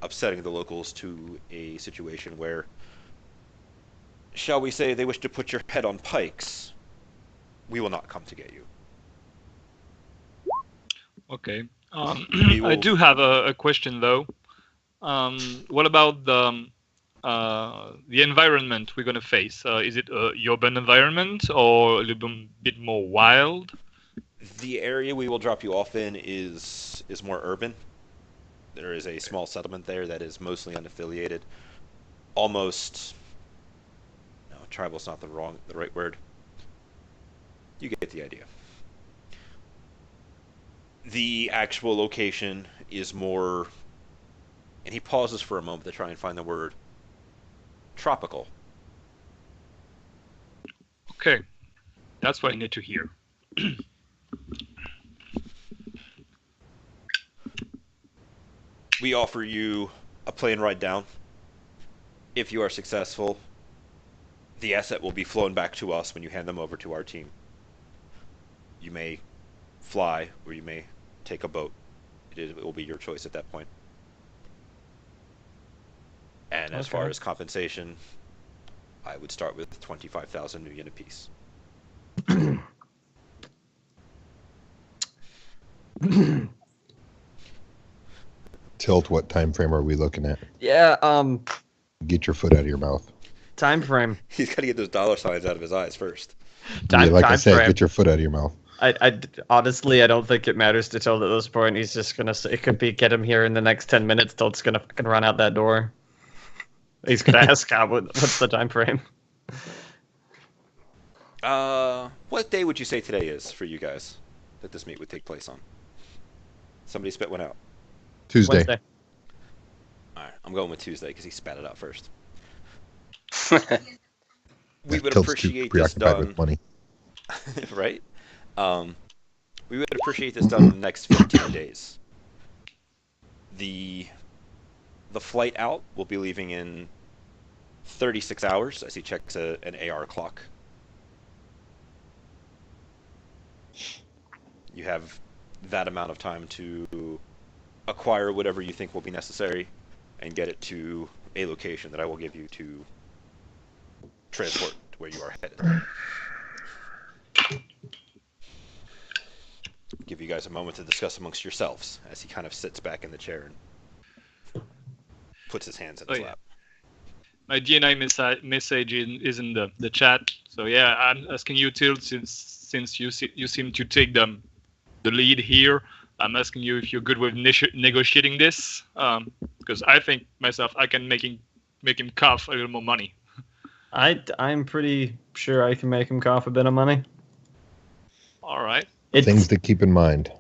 upsetting the locals to a situation where, shall we say, they wish to put your head on pikes, we will not come to get you. Okay. We I will- do have a question though. What about the environment we're gonna face? Is it a urban environment or a little bit more wild? The area we will drop you off in is more urban. There is a small settlement there that is mostly unaffiliated. Almost, no, tribal's not the right word. You get the idea. The actual location is more, and he pauses for a moment to try and find the word, tropical. Okay, that's what I need to hear. We offer you a plane ride down. If you are successful, the asset will be flown back to us when you hand them over to our team. You may fly or you may take a boat. It will be your choice at that point. And as far Okay. as compensation, I would start with 25,000 new yen apiece. Tilt, what time frame are we looking at? Yeah, Get your foot out of your mouth. time frame. He's got to get those dollar signs out of his eyes first. Time, Yeah, like I time said, frame. get your foot out of your mouth. Honestly, I don't think it matters to Tilt at this point. He's just gonna say, it could be get him here in the next 10 minutes. Tilt's gonna fucking run out that door. He's gonna ask Scott what's the time frame. What day would you say today is for you guys that this meet would take place on? Somebody spit one out. Tuesday. Wednesday. All right, I'm going with Tuesday because he spat it out first. All We would Tilt's too appreciate this preoccupied done, with money. right? We would appreciate this done in the next 15 days. The flight out will be leaving in 36 hours as he checks an AR clock. You have that amount of time to acquire whatever you think will be necessary and get it to a location that I will give you to transport to where you are headed. Give you guys a moment to discuss amongst yourselves as he kind of sits back in the chair and puts his hands in his Oh, yeah. lap. My DNI message is in the chat. So yeah, I'm asking you, Tilt, since you seem to take the lead here. I'm asking you if you're good with negotiating this, because I think myself I can make him cough a little more money. I'm pretty sure I can make him cough a bit of money. All right. It's, Things to keep in mind.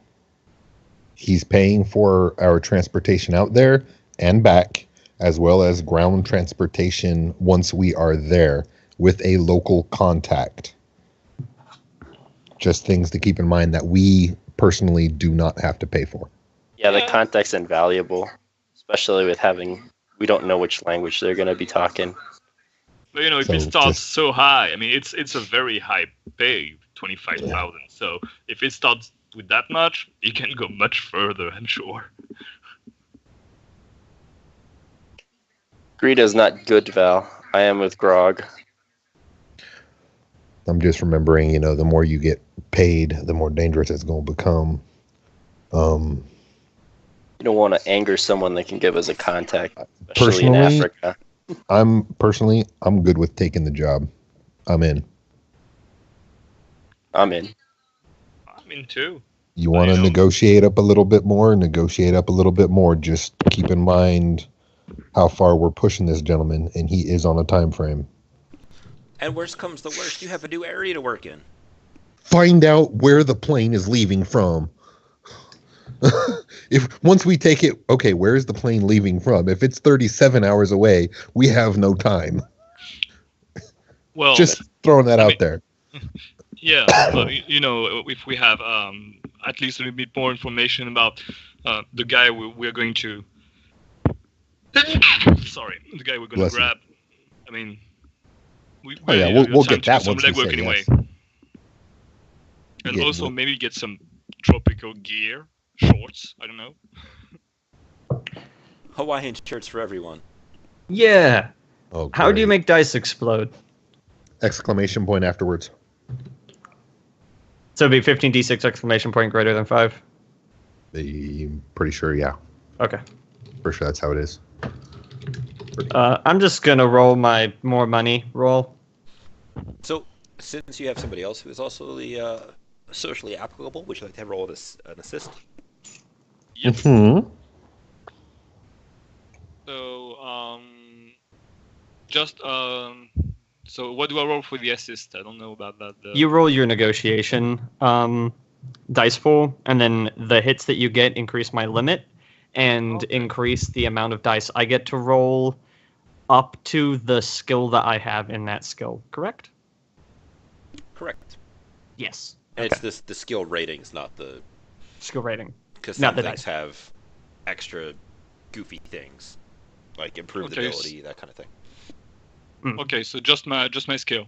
He's paying for our transportation out there and back, as well as ground transportation once we are there with a local contact. Just things to keep in mind that we personally do not have to pay for. Yeah, the contact's invaluable, especially with we don't know which language they're going to be talking. But if So it starts just- so high, I mean, it's a very high pay, 25,000. So if it starts with that much, it can go much further, I'm sure. Greed is not good, Val. I am with Grog. I'm just remembering, the more you get paid, the more dangerous it's going to become. You don't want to anger someone that can give us a contact, especially in Personally, Africa. I'm good with taking the job. I'm in. I'm in. I'm in too. You want to know. negotiate up a little bit more, negotiate up a little bit more. Just keep in mind how far we're pushing this gentleman, and he is on a time frame. And worst comes to worst, you have a new area to work in. Find out where the plane is leaving from. If once we take it, okay, where's the plane leaving from? If it's 37 hours away, we have no time. Well, Just throwing that I out mean- there. yeah, if we have at least a little bit more information about the guy we're going to. Sorry, the guy we're going Bless to you. grab. I mean, Oh, yeah, got we'll time get to do that some once we legwork say anyway. yes. And Yeah, also we'll- maybe get some tropical gear, shorts. I don't know. Hawaiian shirts for everyone. Yeah. Oh, How do you great. make dice explode? Exclamation point afterwards. So it'd be 15d6 exclamation point greater than 5. Pretty sure, yeah. Okay. Pretty sure that's how it is. I'm just gonna roll my more money roll. So, since you have somebody else who is also the socially applicable, would you like to have roll an assist? Yep. Mm-hmm. So so what do I roll for the assist? I don't know about that. You roll your negotiation dice pool, and then the hits that you get increase my limit and Okay. increase the amount of dice I get to roll up to the skill that I have in that skill. Correct? Correct. Yes. And Okay. it's the skill ratings, not the Skill rating. because Not some the things dice. have extra goofy things like improved Okay, ability, that kind of thing. Okay, so just my skill.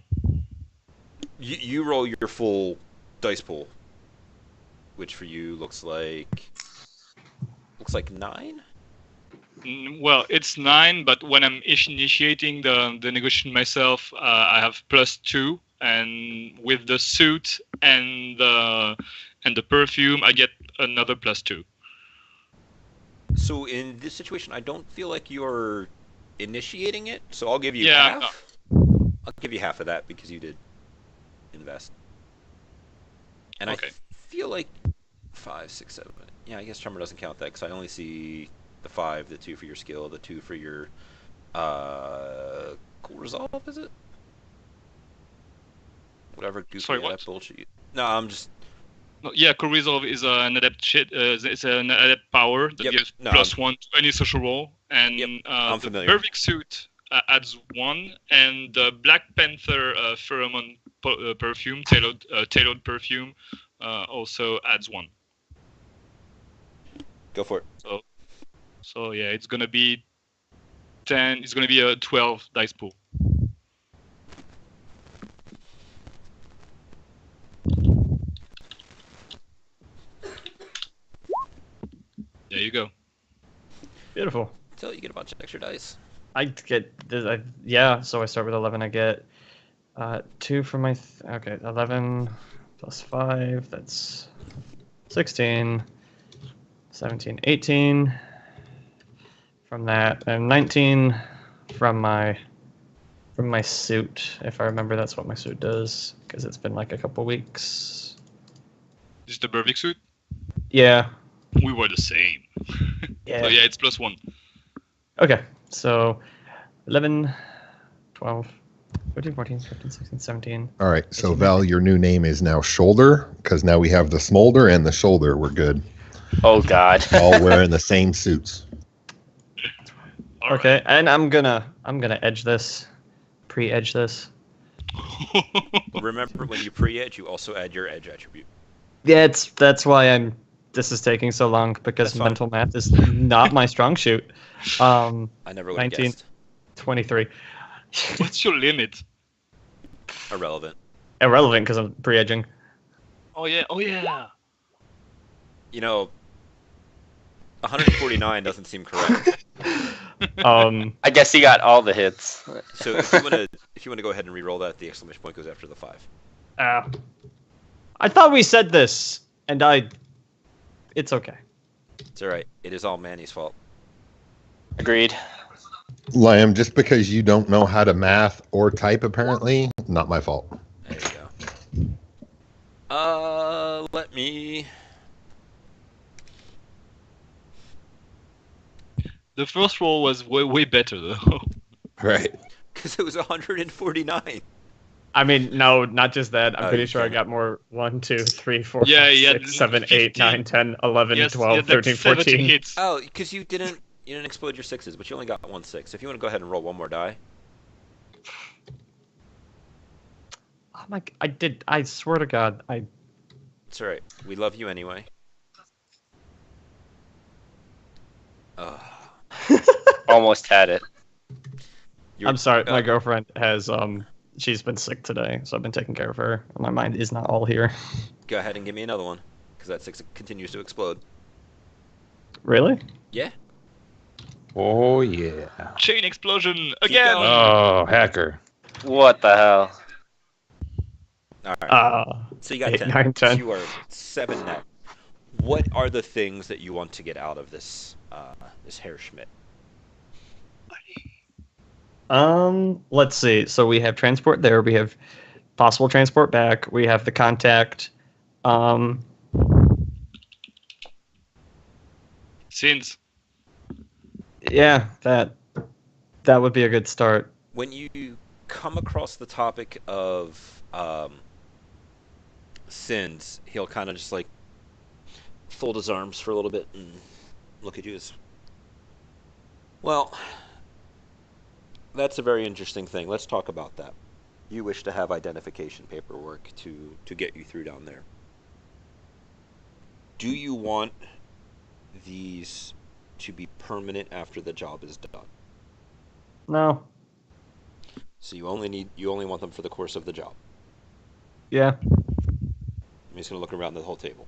You roll your full dice pool, which for you looks like 9. Well, it's 9, but when I'm initiating the negotiation myself, I have +2, and with the suit and the perfume, I get another +2. So in this situation, I don't feel like you're initiating it. So I'll give you Yeah, half. I'll give you half of that because you did invest. And Okay. I feel like 5, 6, 7. Yeah, I guess Charmer doesn't count that because I only see the 5, the 2 for your skill, the 2 for your cool resolve. Is it? Whatever goofy Sorry, what? adept bullshit. No, I'm just. No, yeah, Core Resolve is an adept shit. It's an adept power that Yep. gives No, +1 to any social roll, and Yep, I'm the familiar. Perfect Suit adds 1, and the Black Panther pheromone perfume, tailored perfume, also adds 1. Go for it. So yeah, it's gonna be 10. It's gonna be a 12 dice pool. There you go. Beautiful. So you get a bunch of extra dice. I get, yeah, so I start with 11. I get 2 from my, okay, 11 plus 5, that's 16, 17, 18. From that, and 19 from my suit. If I remember, that's what my suit does, because it's been like a couple weeks. This is the Perfect Suit. Yeah. We were the same. Yeah. So yeah, it's +1. Okay, so 11, 12, 13, 14, 15, 16, 17. All right, so Val, your new name is now Shoulder, because now we have the smolder and the shoulder. We're good. Oh God. All wearing the same suits. All Okay, and I'm gonna edge this, pre-edge this. right. Remember, when you pre-edge, you also add your edge attribute. Yeah, that's why this is taking so long, because That's fine. mental math is not my strong suit. I never would have 19. guessed. 23. What's your limit? Irrelevant. Irrelevant because I'm pre-edging. Oh yeah. Oh yeah. You know, 149 doesn't seem correct. I guess he got all the hits. So if you want to go ahead and re-roll that, the exclamation point goes after the 5. I thought we said this, and it's okay. It's all right. It is all Manny's fault. Agreed. Liam, just because you don't know how to math or type, apparently, not my fault. There you go. Let me. The first roll was way better though. Right. Because it was 149. I mean, no, not just that. I'm Oh, pretty you sure I can't. got more. 1, 2, 3, 4, Yeah, 5, yeah, 6, 7, 8, 15. 9, 10, 11, Yes, 12, yeah, 13, that's 70 14. hits. Oh, because you didn't explode your sixes, but you only got 1 6. If you want to go ahead and roll one more die. Oh my! I did. I swear to God, It's all right. We love you anyway. Ugh. Almost had it. I'm sorry. My uh, girlfriend has she's been sick today, so I've been taking care of her. My mind is not all here. Go ahead and give me another one, because that 6 continues to explode. Really? Yeah. Oh yeah. Chain explosion Keep again. going. Oh, hacker. What the hell? All right. So you got 8, 10. 9, 10. So you are 7 net. What are the things that you want to get out of this this Herr Schmidt? Let's see. So we have transport there. We have possible transport back. We have the contact. Sins. Yeah, that would be a good start. When you come across the topic of sins, he'll kind of just like fold his arms for a little bit and look at you as, well, that's a very interesting thing. Let's talk about that. You wish to have identification paperwork to get you through down there. Do you want these to be permanent after the job is done? No. So you only want them for the course of the job. Yeah. I'm just gonna look around the whole table.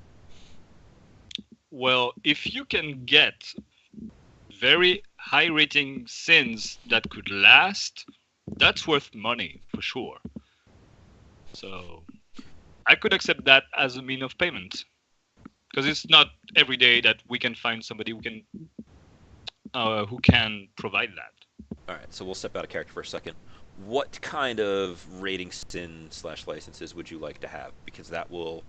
Well, if you can get very high rating sins that could last, that's worth money for sure. So I could accept that as a mean of payment, because it's not every day that we can find somebody who can provide that. All right, so we'll step out of character for a second. What kind of rating sin / licenses would you like to have? Because that will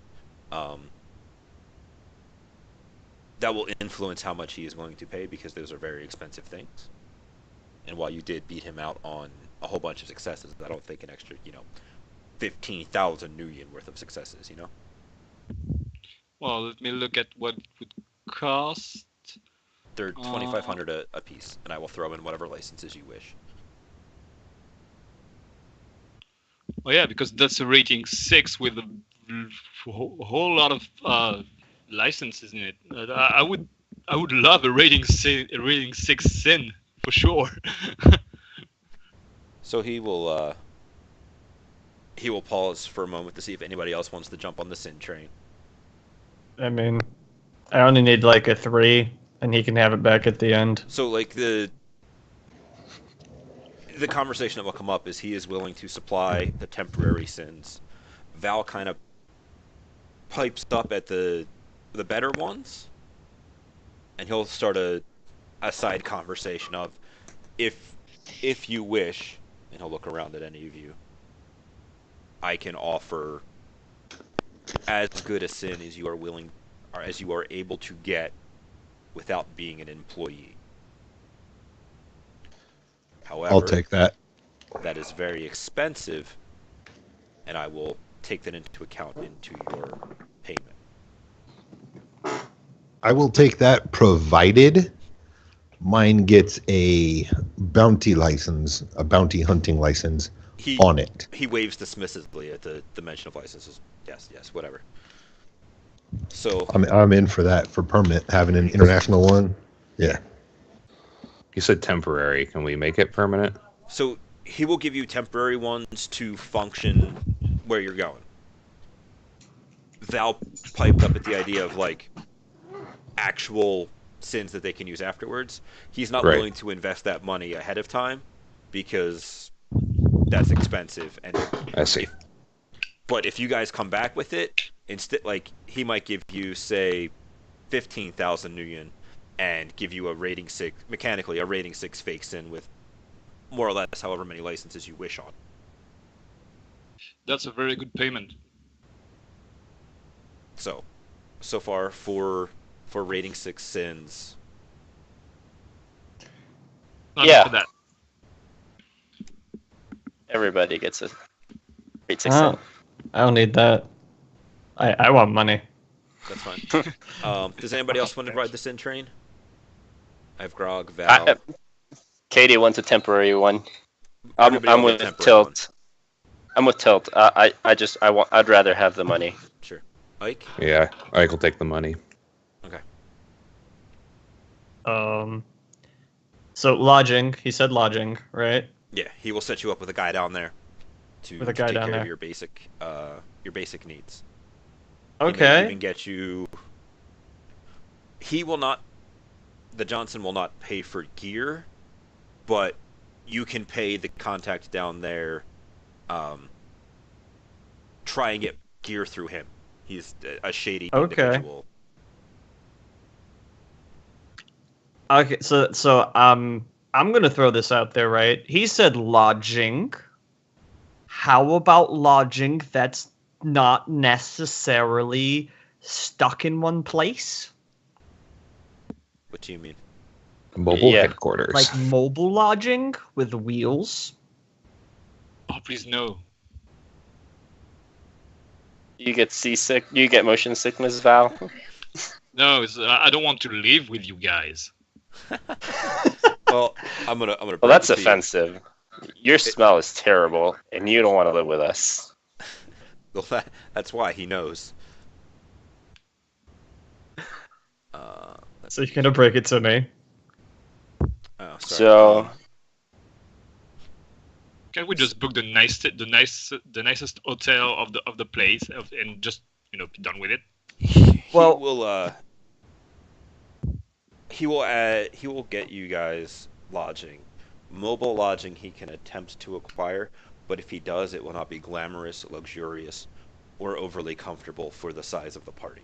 influence how much he is willing to pay, because those are very expensive things. And while you did beat him out on a whole bunch of successes, I don't think an extra, 15,000 Nuyen worth of successes, Well, let me look at what it would cost. They're 2,500 a piece, and I will throw in whatever licenses you wish. Oh yeah, because that's a rating 6 with a whole lot of licenses in it. I would love a rating 6 sin for sure. So he will pause for a moment to see if anybody else wants to jump on the sin train. I mean, I only need like a 3, and he can have it back at the end. So like the conversation that will come up is he is willing to supply the temporary sins. Val kind of pipes up at the better ones, and he'll start a side conversation of, if you wish, and he'll look around at any of you, I can offer as good a sin as you are willing, or as you are able to get without being an employee. However, I'll take that. that is very expensive, and I will take that into account into your payment. I will take that, provided mine gets a bounty license, a bounty hunting license on it. He waves dismissively at the mention of licenses. Yes, whatever. So I'm in for that, for permanent, having an international one. Yeah. You said temporary. Can we make it permanent? So he will give you temporary ones to function where you're going. Val piped up at the idea of like actual sins that they can use afterwards. He's not Right. willing to invest that money ahead of time because that's expensive. And I see. but if you guys come back with it, instead, like he might give you say 15,000 Nuyen and give you a rating 6, mechanically a rating 6 fake sin with more or less however many licenses you wish on. That's a very good payment. So far for rating 6 sins. Not Yeah. for that. Everybody gets it. Wait, 6 cents. I don't need that. I want money. That's fine. Does anybody else want to ride this in train? I have Grog, Val. Katie wants a temporary one. Everybody I'm will get with temporary Tilt. I'm with Tilt. I'd rather have the money. Sure. Ike? Yeah, Ike will take the money. Okay. So lodging. He said lodging, right? Yeah, he will set you up with a guy down there to With a guy take down care there. of your basic needs. He may Okay. even get you. He will not. The Johnson will not pay for gear, but you can pay the contact down there. Try and get gear through him. He's a shady individual. Okay, so I'm gonna throw this out there, right? He said lodging. How about lodging that's not necessarily stuck in one place? What do you mean? Mobile Yeah. headquarters. Like mobile lodging with wheels? Oh, please no. You get seasick. You get motion sickness, Val. No, I don't want to live with you guys. Well, I'm gonna. Well, break that's it to you. offensive. Your smell is terrible, and you don't want to live with us. Well, that's why he knows. So you're gonna break it to me? Oh, sorry. So, Can we just book the nicest hotel of the place and just be done with it? Well- He will get you guys lodging. Mobile lodging he can attempt to acquire, but if he does, it will not be glamorous, luxurious, or overly comfortable for the size of the party.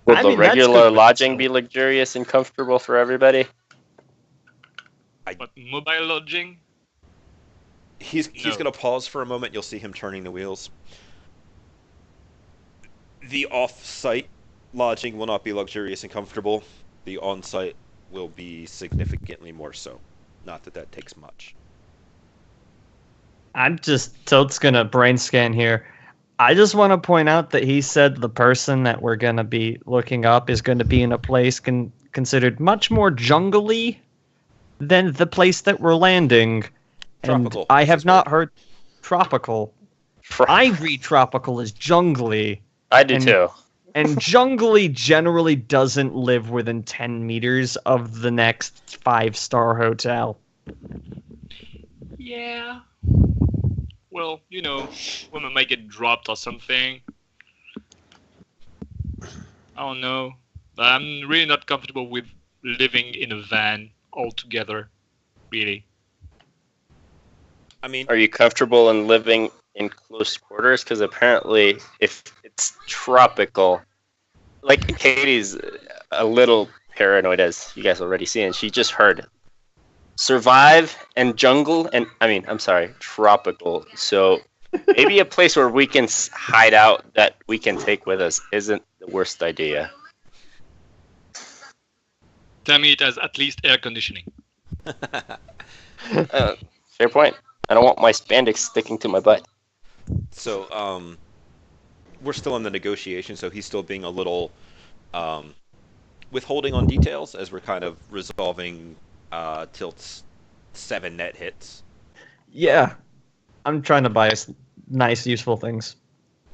will I the mean, that's regular good, lodging but be luxurious and comfortable for everybody? But mobile lodging? He's No. gonna pause for a moment. You'll see him turning the wheels. The off-site lodging will not be luxurious and comfortable. The on-site will be significantly more so. Not that takes much. Tilt's gonna brain scan here. I just want to point out that he said the person that we're gonna be looking up is gonna be in a place considered much more jungly than the place that we're landing. Tropical. And I That's have his not word. heard tropical. I read tropical as jungly, I do and- too. and jungly generally doesn't live within 10 meters of the next 5-star hotel. Yeah. Well, when I might get dropped or something. I don't know. But I'm really not comfortable with living in a van altogether. Really. I mean, Are you comfortable in living in close quarters? Because apparently, if it's tropical, like Katie's a little paranoid, as you guys already see, and she just heard survive and jungle, and I'm sorry, tropical. So maybe a place where we can hide out that we can take with us isn't the worst idea. Tell me it has at least air conditioning. Fair point. I don't want my spandex sticking to my butt. so we're still in the negotiation, so he's still being a little withholding on details as we're kind of resolving Tilt's 7 net hits. Yeah, I'm trying to buy us nice, useful things.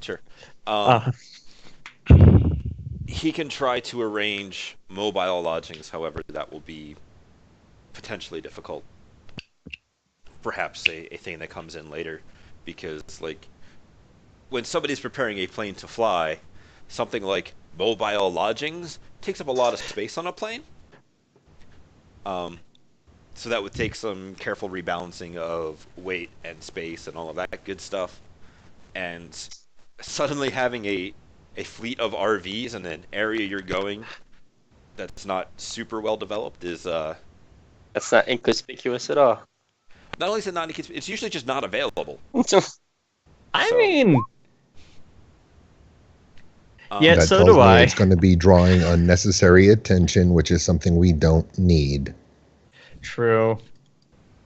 Sure. Uh, He can try to arrange mobile lodgings, however, that will be potentially difficult. Perhaps a thing that comes in later, because when somebody's preparing a plane to fly, something like mobile lodgings takes up a lot of space on a plane. So that would take some careful rebalancing of weight and space and all of that good stuff. And suddenly having a fleet of RVs in an area you're going that's not super well developed is That's not inconspicuous at all. not only is it not, it's usually just not available. I So, mean, um, Yeah, That so tells do me I. It's going to be drawing unnecessary attention, which is something we don't need. true.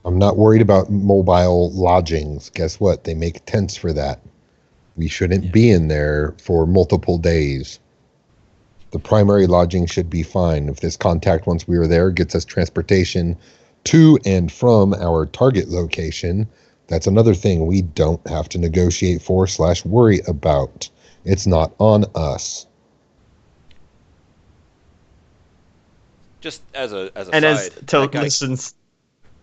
I'm not worried about mobile lodgings. Guess what? They make tents for that. We shouldn't be in there for multiple days. The primary lodging should be fine. If this contact, once we are there, gets us transportation to and from our target location, that's another thing we don't have to negotiate for / worry about. It's not on us. Just as a And side, as Tilt that guy, listens,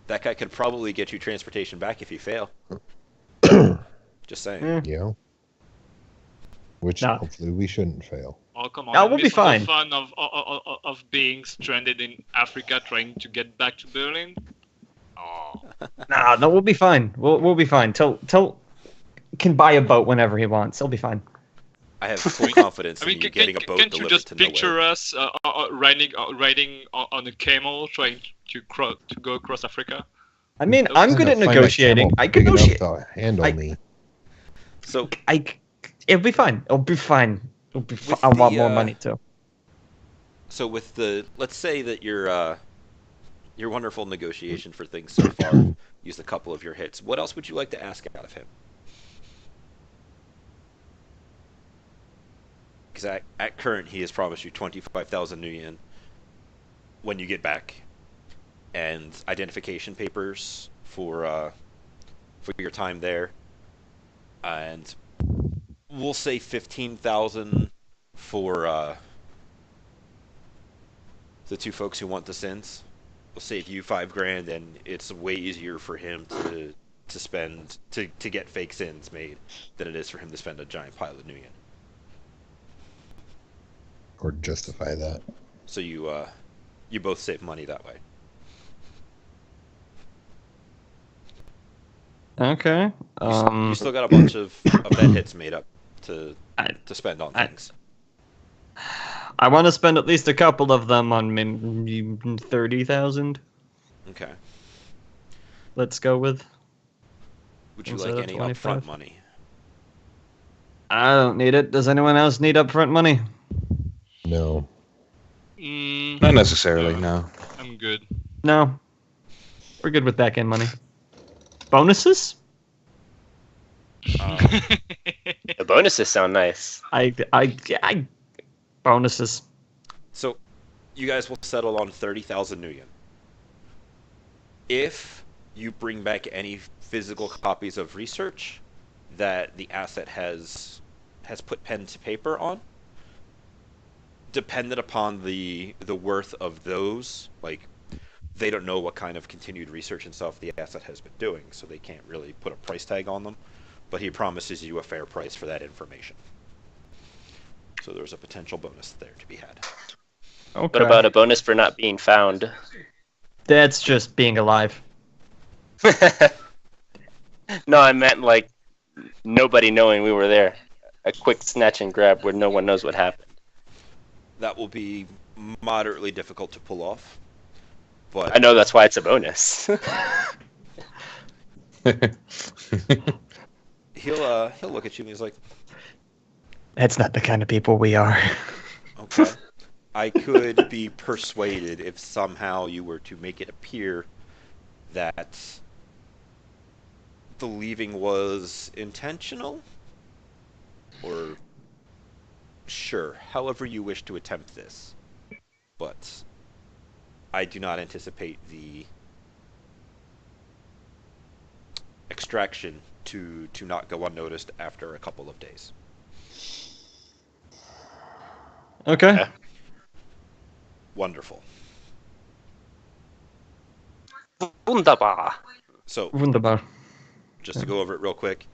that guy could probably get you transportation back if you fail. Just saying. eh, Which No. hopefully we shouldn't fail. Oh, come on. No, you we'll be missed all fine. the fun of being stranded in Africa trying to get back to Berlin. Oh. no, we'll be fine. We'll be fine. Tilt can buy a boat whenever he wants. He'll be fine. I have full confidence I in mean, you getting a boat can't you delivered just to picture nowhere. us riding on a camel trying to go across Africa? I mean, Nope. I'm good at Find a negotiating. camel I big enough negotiate. to handle I- me. So It'll be fine. It'll be fine. It'll be. With I want the, more money too. So with the, let's say that your wonderful negotiation for things so far used a couple of your hits. What else would you like to ask out of him? Because at current, he has promised you 25,000 new yen when you get back, and identification papers for your time there, and we'll say 15,000 for the two folks who want the sins. We'll save you $5,000, and it's way easier for him to spend to get fake sins made than it is for him to spend a giant pile of new yen. Or justify that. So you both save money that way. Okay. You still got a bunch of bet hits made up to spend on I- things. I want to spend at least a couple of them on maybe 30,000. Okay. Let's go with. Would you Instead like of any 25? upfront money? I don't need it. Does anyone else need upfront money? No. Not necessarily, no. I'm good. No. We're good with back end money. Bonuses? The bonuses sound nice. I bonuses. So, you guys will settle on 30,000 new yen. If you bring back any physical copies of research that the asset has put pen to paper on, dependent upon the worth of those, like they don't know what kind of continued research and stuff the asset has been doing, so they can't really put a price tag on them. But he promises you a fair price for that information. So there's a potential bonus there to be had. Okay. What about a bonus for not being found? That's just being alive. No, I meant like nobody knowing we were there. A quick snatch and grab where no one knows what happened. That will be moderately difficult to pull off. But I know that's why it's a bonus. he'll look at you and he's like, That's not the kind of people we are. okay. I could be persuaded if somehow you were to make it appear that the leaving was intentional, or sure, however you wish to attempt this. But I do not anticipate the extraction to not go unnoticed after a couple of days. Okay. Yeah. Wonderful. Wunderbar. So, Wunderbar. just to go over it real quick,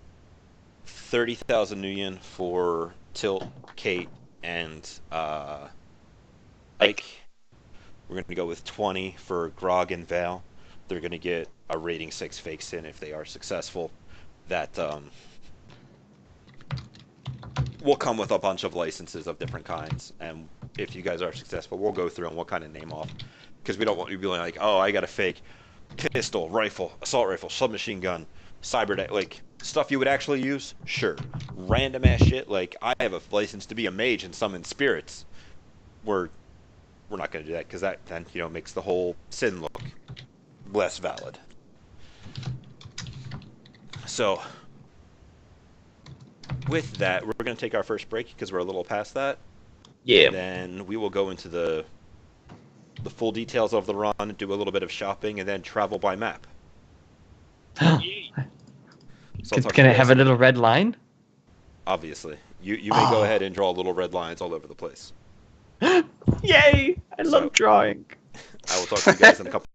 30,000 new yen for Tilt, Kate, and Ike. We're going to go with 20 for Grog and Val. They're going to get a rating 6 fake sin if they are successful. That will come with a bunch of licenses of different kinds. And if you guys are successful, we'll go through and we'll kind of name off. Because we don't want you to be like, oh, I got a fake pistol, rifle, assault rifle, submachine gun, cyber, like stuff you would actually use. Sure. Random ass shit, like I have a license to be a mage and summon spirits. We're not going to do that because that then makes the whole sin look less valid. So, with that, we're going to take our first break because we're a little past that. Yeah. Then we will go into the full details of the run, do a little bit of shopping, and then travel by map. So I'll talk to Can you it have a guys- little red line? Obviously, you may go Oh. ahead and draw little red lines all over the place. Yay! I love So- drawing. I will talk to you guys in a couple